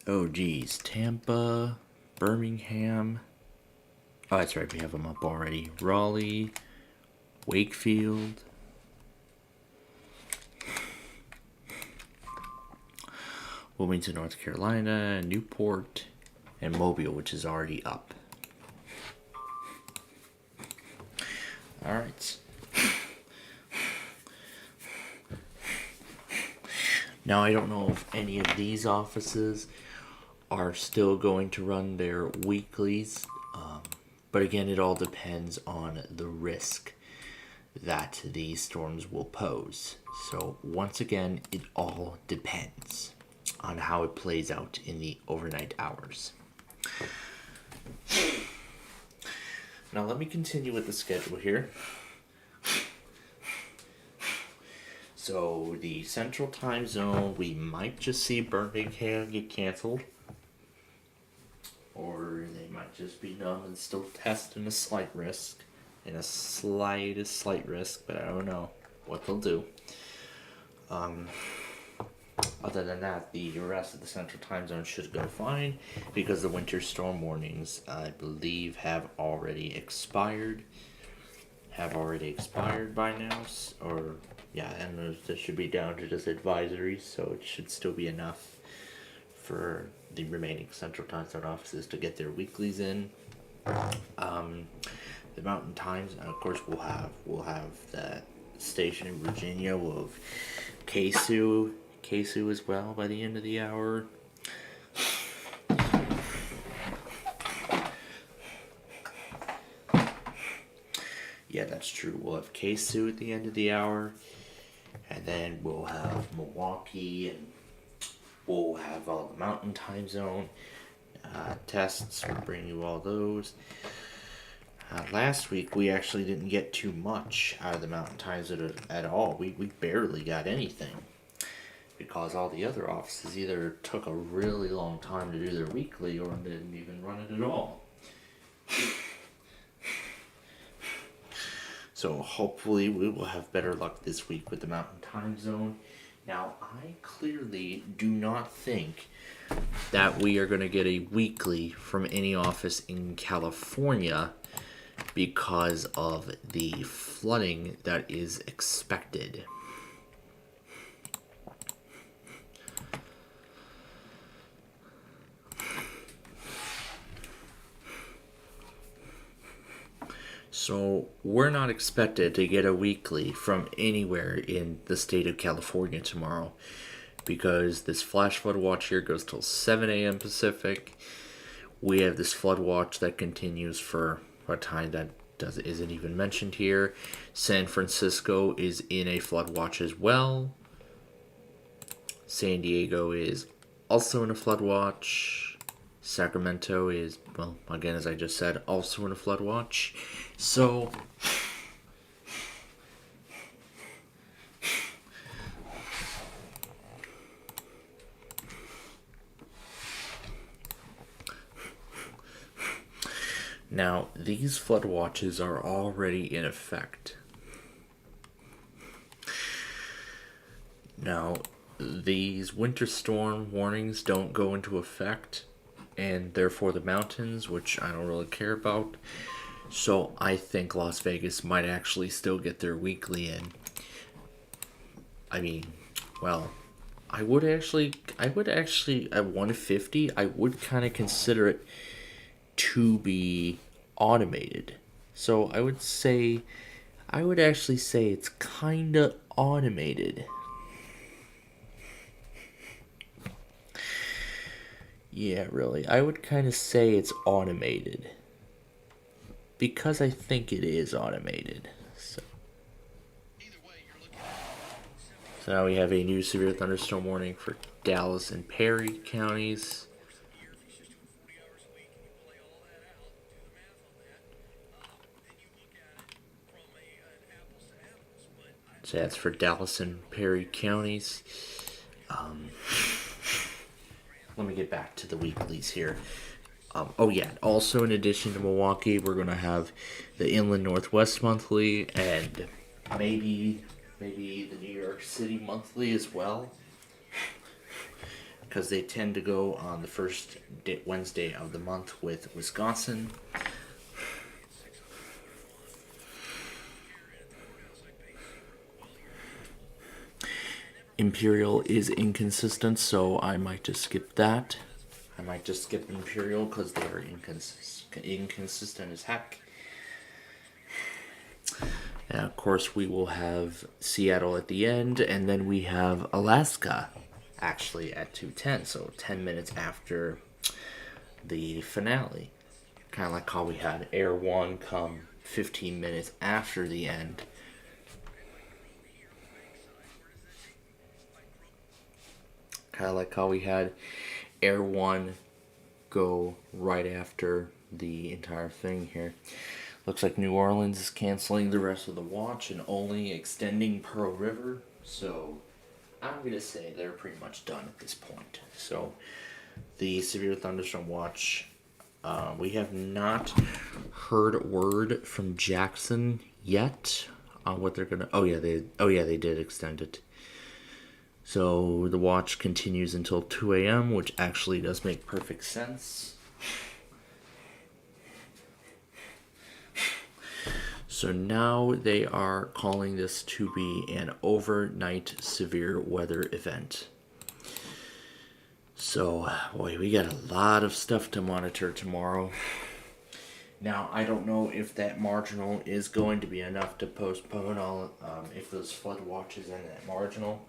oh geez, Tampa, Birmingham, oh that's right, we have them up already, Raleigh, Wakefield, Wilmington, North Carolina, Newport, and Mobile, which is already up. Alright. Now, I don't know if any of these offices are still going to run their weeklies, but again, it all depends on the risk. that these storms will pose. So once again, it all depends on how it plays out in the overnight hours. Now let me continue with the schedule here. So the central time zone, we might just see Birmingham get canceled. Or they might just be done and still testing a slight risk. And a slight risk, but I don't know what they'll do. Other than that, the rest of the central time zone should go fine because the winter storm warnings, I believe, have already expired. By now, or yeah, and this should be down to just advisories, so it should still be enough for the remaining central time zone offices to get their weeklies in. The Mountain Times, and of course, we'll have that station in Virginia. We'll have KSU as well by the end of the hour. Yeah, that's true. We'll have KSU at the end of the hour, and then we'll have Milwaukee, and we'll have all the Mountain Time Zone tests. We'll bring you all those. Last week, we actually didn't get too much out of the Mountain Time Zone at all. We barely got anything because all the other offices either took a really long time to do their weekly or didn't even run it at all. So hopefully we will have better luck this week with the Mountain Time Zone. Now, I clearly do not think that we are going to get a weekly from any office in California because of the flooding that is expected. So we're not expected to get a weekly from anywhere in the state of California tomorrow because this flash flood watch here goes till 7 a.m. Pacific. We have this flood watch that continues for a time that isn't even mentioned here. San Francisco is in a flood watch as well. San Diego is also in a flood watch. Sacramento is, well, again, as I just said, also in a flood watch. So now, these flood watches are already in effect. Now, these winter storm warnings don't go into effect, and therefore the mountains, which I don't really care about. So I think Las Vegas might actually still get their weekly in. I mean, well, I would actually at 150, I would kind of consider it to be automated. So I would actually say it's kind of automated. Yeah, really. I would kind of say it's automated. Because I think it is automated. So now we have a new severe thunderstorm warning for Dallas and Perry counties. So that's for Dallas and Perry counties. Let me get back to the weeklies here. Oh yeah, also in addition to Milwaukee, we're going to have the Inland Northwest Monthly and maybe the New York City Monthly as well. Because they tend to go on the first Wednesday of the month with Wisconsin. Imperial is inconsistent, so I might just skip that. I might just skip Imperial because they're inconsistent as heck. And of course, we will have Seattle at the end, and then we have Alaska actually at 2:10, so 10 minutes after the finale. Kind of like how we had Air 1 come 15 minutes after the end Kind of like how we had Air 1 go right after the entire thing here. Looks like New Orleans is canceling the rest of the watch and only extending Pearl River. So I'm going to say they're pretty much done at this point. So the severe thunderstorm watch, we have not heard word from Jackson yet on what they're gonna. Oh yeah, they did extend it. So the watch continues until 2 a.m., which actually does make perfect sense. So now they are calling this to be an overnight severe weather event. So, boy, we got a lot of stuff to monitor tomorrow. Now, I don't know if that marginal is going to be enough to postpone all, if those flood watches and that marginal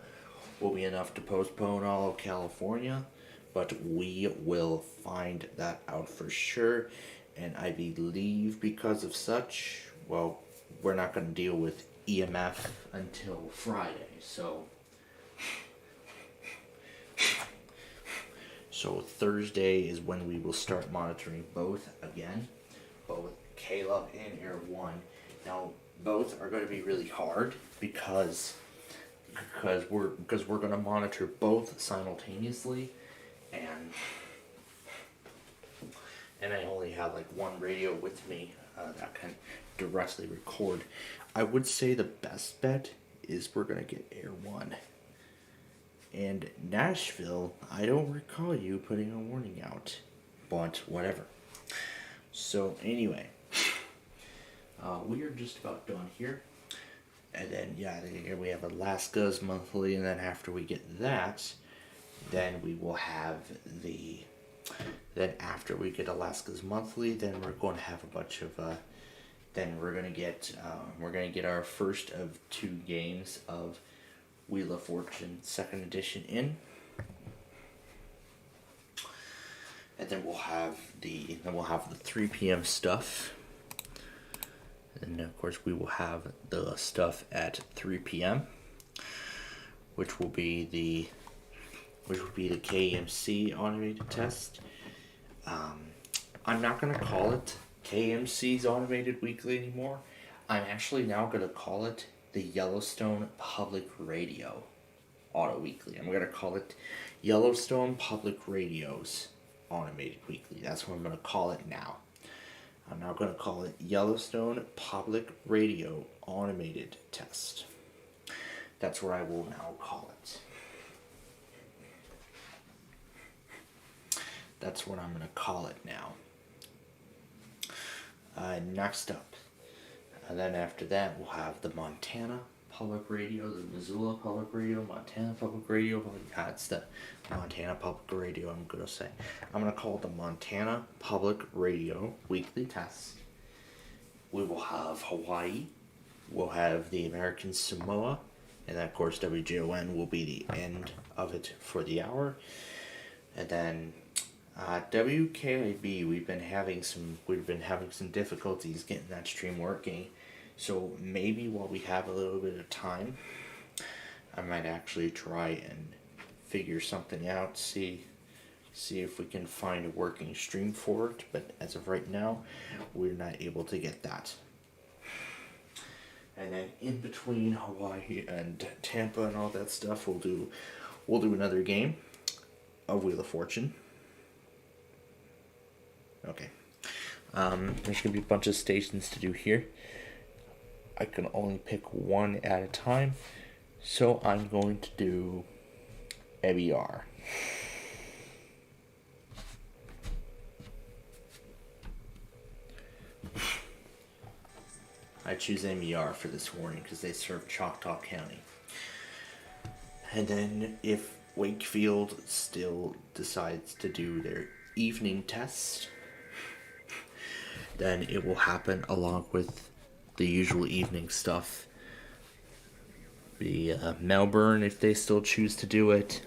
will be enough to postpone all of California, but we will find that out for sure. And I believe because of such, well, we're not going to deal with EMF until Friday, so Thursday is when we will start monitoring both again, both Kayla and Air 1. Now, both are going to be really hard because we're going to monitor both simultaneously, and I only have like one radio with me that can directly record. I would say the best bet is we're going to get Air 1. And Nashville, I don't recall you putting a warning out, but whatever. So anyway, we are just about done here. And then, yeah, we have Alaska's monthly, and then after we get that, then we will have the, then after we get Alaska's monthly, then we're going to have a bunch of, then we're going to get our first of 2 games of Wheel of Fortune 2nd edition in. And then we'll have the 3 p.m. stuff. And of course we will have the stuff at 3 p.m. which will be the KMC automated test. I'm not going to call it KMC's automated weekly anymore. I'm actually now going to call it the Yellowstone Public Radio Auto Weekly. I'm going to call it Yellowstone Public Radio's Automated Weekly. That's what I'm going to call it now. I'm now going to call it Yellowstone Public Radio Automated Test. That's what I will now call it. That's what I'm going to call it now. Next up. And then after that, we'll have the Montana Public Radio, the Missoula Public Radio, Montana Public Radio. It's the Montana Public Radio, I'm going to say. I'm going to call it the Montana Public Radio Weekly Test. We will have Hawaii. We'll have the American Samoa. And then, of course, WJON will be the end of it for the hour. And then WKIB, we've been having some difficulties getting that stream working. So maybe while we have a little bit of time, I might actually try and figure something out, see if we can find a working stream for it. But as of right now, we're not able to get that. And then in between Hawaii and Tampa and all that stuff, we'll do another game of Wheel of Fortune. Okay. There's going to be a bunch of stations to do here. I can only pick one at a time. So I'm going to do MER. I choose MER for this warning because they serve Choctaw County. And then if Wakefield still decides to do their evening test, then it will happen along with the usual evening stuff. The Melbourne, if they still choose to do it.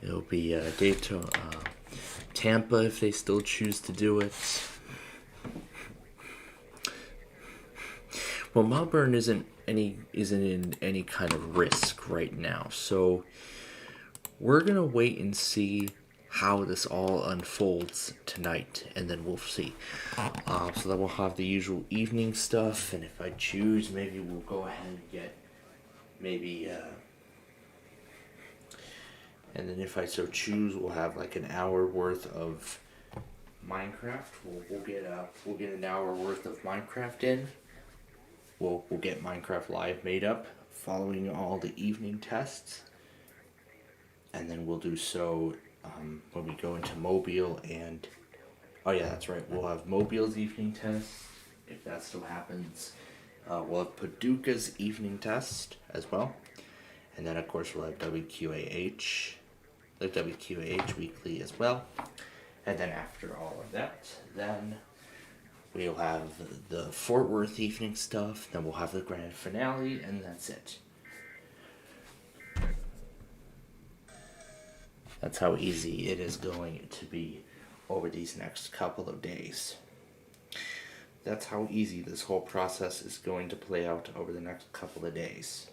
It'll be Daytona, Tampa, if they still choose to do it. Well, Melbourne isn't in any kind of risk right now, so we're gonna wait and see how this all unfolds tonight, and then we'll see. So then we'll have the usual evening stuff, and if I choose, maybe we'll go ahead and get maybe. And then if I so choose, we'll have like an hour worth of Minecraft. We'll get an hour worth of Minecraft in. We'll get Minecraft Live made up following all the evening tests, and then we'll do so when we go into Mobile and oh yeah, that's right. We'll have Mobile's evening test if that still happens. We'll have Paducah's evening test as well, and then of course we'll have the WQAH weekly as well. And then after all of that, then we'll have the Fort Worth evening stuff, then we'll have the grand finale, and that's it. That's how easy it is going to be over these next couple of days. That's how easy this whole process is going to play out over the next couple of days.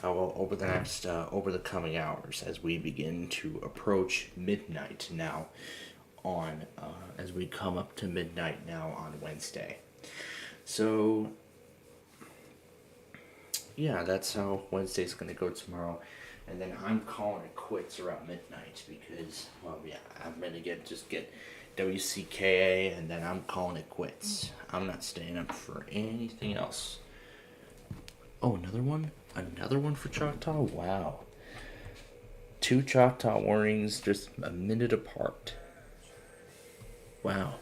Over the coming hours, as we begin to approach midnight now as we come up to midnight now on Wednesday. So yeah, that's how Wednesday's going to go tomorrow. And then I'm calling it quits around midnight because, well, yeah, I'm going to get WCKA, and then I'm calling it quits. I'm not staying up for anything else. Oh, another one? Another one for Choctaw? Wow. 2 Choctaw warnings just a minute apart. Wow.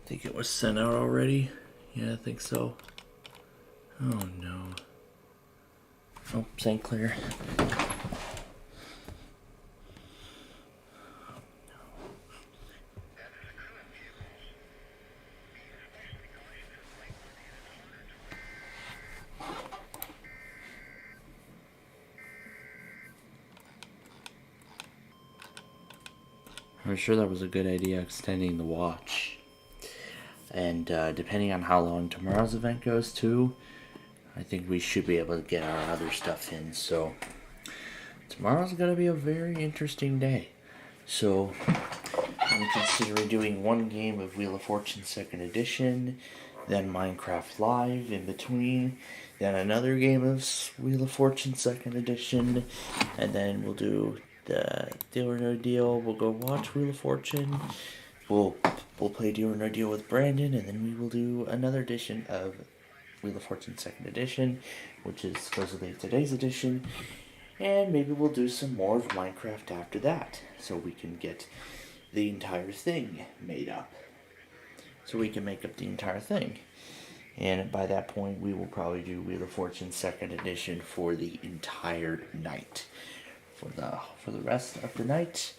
I think it was sent out already. Yeah, I think so. Oh no. Oh, St. Clair. I'm sure that was a good idea, extending the watch. And depending on how long tomorrow's event goes too, I think we should be able to get our other stuff in. So tomorrow's going to be a very interesting day. So I'm considering doing one game of Wheel of Fortune 2nd Edition, then Minecraft Live in between, then another game of Wheel of Fortune 2nd Edition, and then we'll do the Deal or No Deal. We'll go watch Wheel of Fortune. We'll play Deal or No Deal with Brandon, and then we will do another edition of Wheel of Fortune 2nd Edition, which is supposedly today's edition, and maybe we'll do some more of Minecraft after that, so we can get the entire thing made up. So we can make up the entire thing. And by that point, we will probably do Wheel of Fortune 2nd Edition for the entire night. For the rest of the night.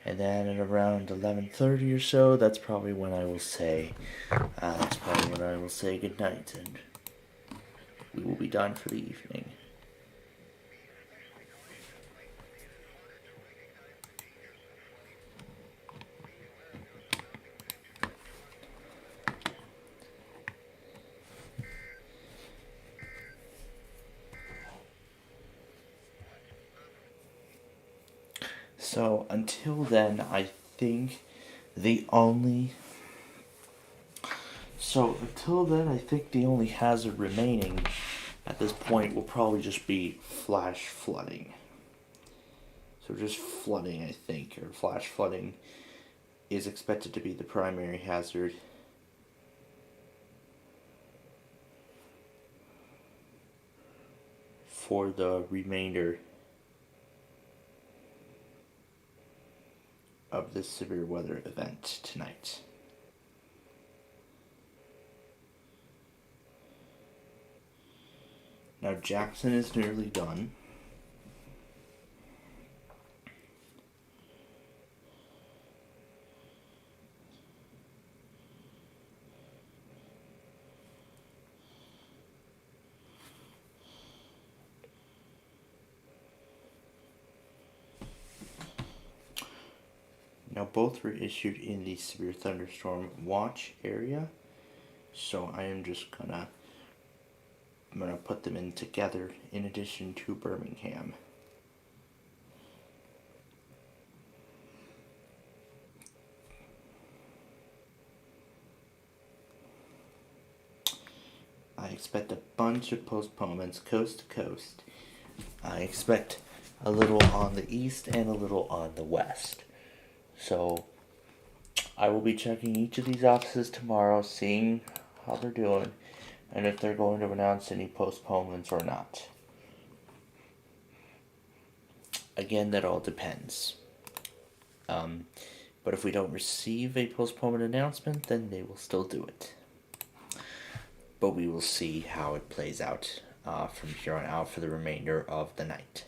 And then at around 11:30 or so, that's probably when I will say good night, and we will be done for the evening. So until then, I think the only hazard remaining at this point will probably just be flash flooding. So just flooding, I think, or flash flooding is expected to be the primary hazard. For the remainder of this severe weather event tonight. Now Jackson is nearly done. Now both were issued in the severe thunderstorm watch area, so I'm gonna put them in together in addition to Birmingham. I expect a bunch of postponements coast to coast. I expect a little on the east and a little on the west. So I will be checking each of these offices tomorrow, seeing how they're doing, and if they're going to announce any postponements or not. Again, that all depends. But if we don't receive a postponement announcement, then they will still do it. But we will see how it plays out from here on out for the remainder of the night.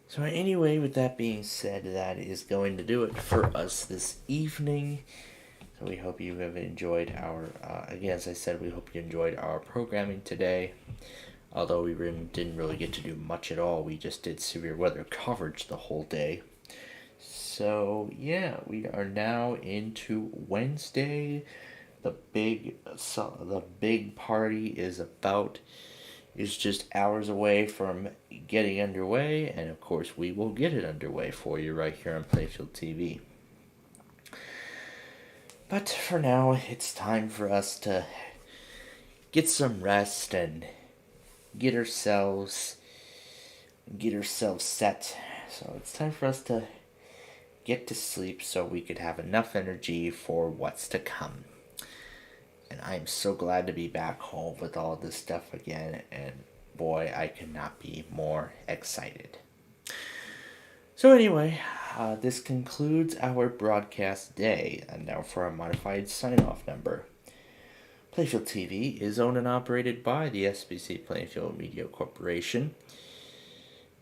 So anyway, with that being said, that is going to do it for us this evening. So we hope you have enjoyed again, as I said, we hope you enjoyed our programming today. Although we didn't really get to do much at all. We just did severe weather coverage the whole day. So yeah, we are now into Wednesday. The big party is just hours away from getting underway, and of course we will get it underway for you right here on Playfield TV. But for now, it's time for us to get some rest and get ourselves set. So it's time for us to get to sleep so we could have enough energy for what's to come. And I'm so glad to be back home with all this stuff again, and boy, I could not be more excited. So anyway, This concludes our broadcast day, and now for our modified sign-off number. Plainfield TV is owned and operated by the SPCPlainfield Media Corporation.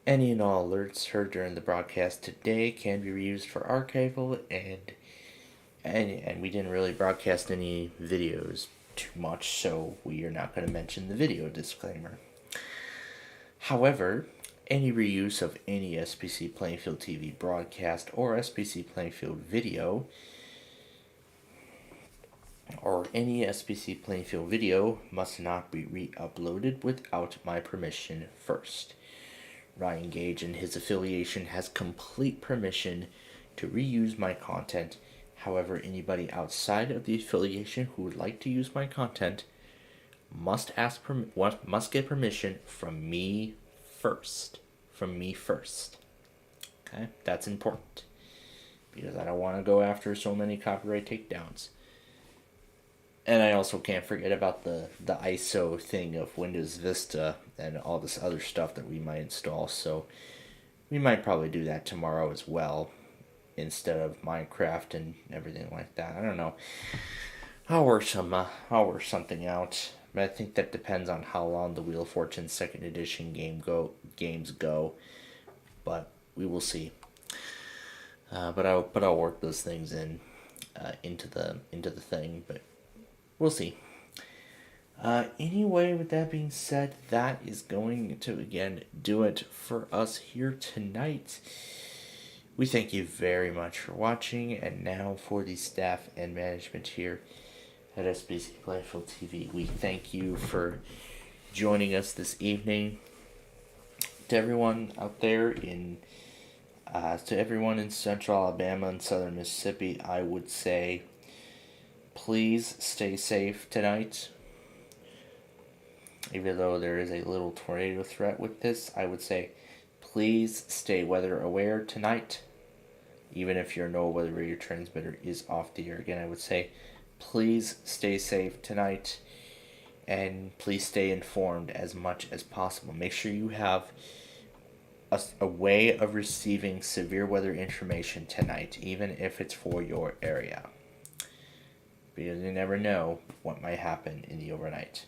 Any and all alerts heard during the broadcast today can be reused for archival, and we didn't really broadcast any videos too much, so we are not going to mention the video disclaimer. However, any reuse of any SPC Plainfield TV broadcast or SPC Plainfield video or any SPC Plainfield video must not be re-uploaded without my permission first. Ryan Gage and his affiliation has complete permission to reuse my content. However, anybody outside of the affiliation who would like to use my content must get permission from me first. Okay, that's important because I don't want to go after so many copyright takedowns. And I also can't forget about the ISO thing of Windows Vista and all this other stuff that we might install. So we might probably do that tomorrow as well, instead of Minecraft and everything like that. I don't know. I'll work something out. But I think that depends on how long the Wheel of Fortune 2nd Edition games go. But we will see. But I'll work those things into the thing. But we'll see. Anyway, with that being said, that is going to again do it for us here tonight. We thank you very much for watching, and now for the staff and management here at SPC Plainfield TV, we thank you for joining us this evening. To everyone out there to everyone in Central Alabama and Southern Mississippi, I would say, please stay safe tonight. Even though there is a little tornado threat with this, I would say, please stay weather aware tonight. Even if your NOAA weather radio transmitter is off the air. Again, I would say, please stay safe tonight. And please stay informed as much as possible. Make sure you have a way of receiving severe weather information tonight, even if it's for your area. Because you never know what might happen in the overnight.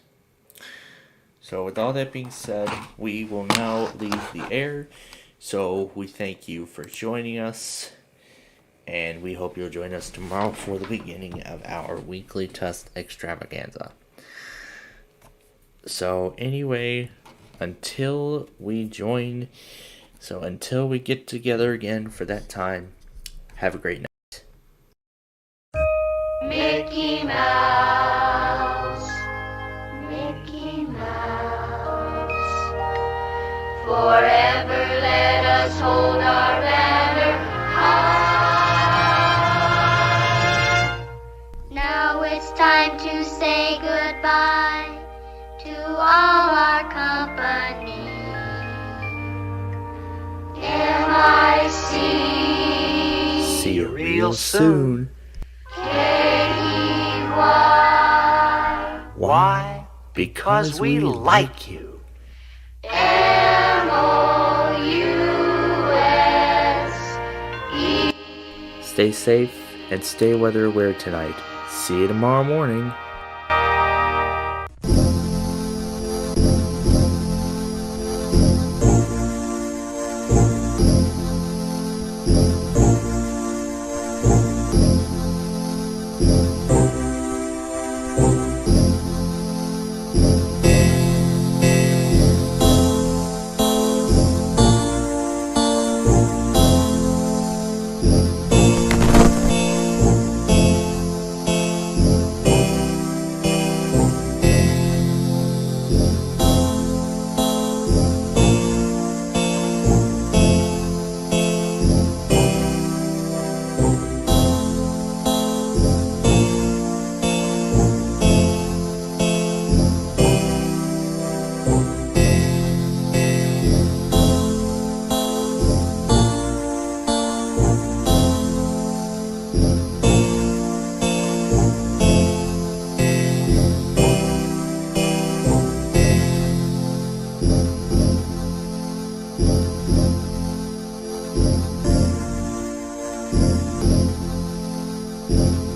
So with all that being said, we will now leave the air. So we thank you for joining us, and we hope you'll join us tomorrow for the beginning of our weekly test extravaganza. So anyway, until we get together again for that time, have a great night. Mickey Mouse, Mickey Mouse, forever let us hold our banner high. Now it's time to say goodbye to all our company. M-I-C. See you real soon. K-E-Y. Why? Because we like you. M-O-U-S-E. Stay safe and stay weather aware tonight. See you tomorrow morning. you.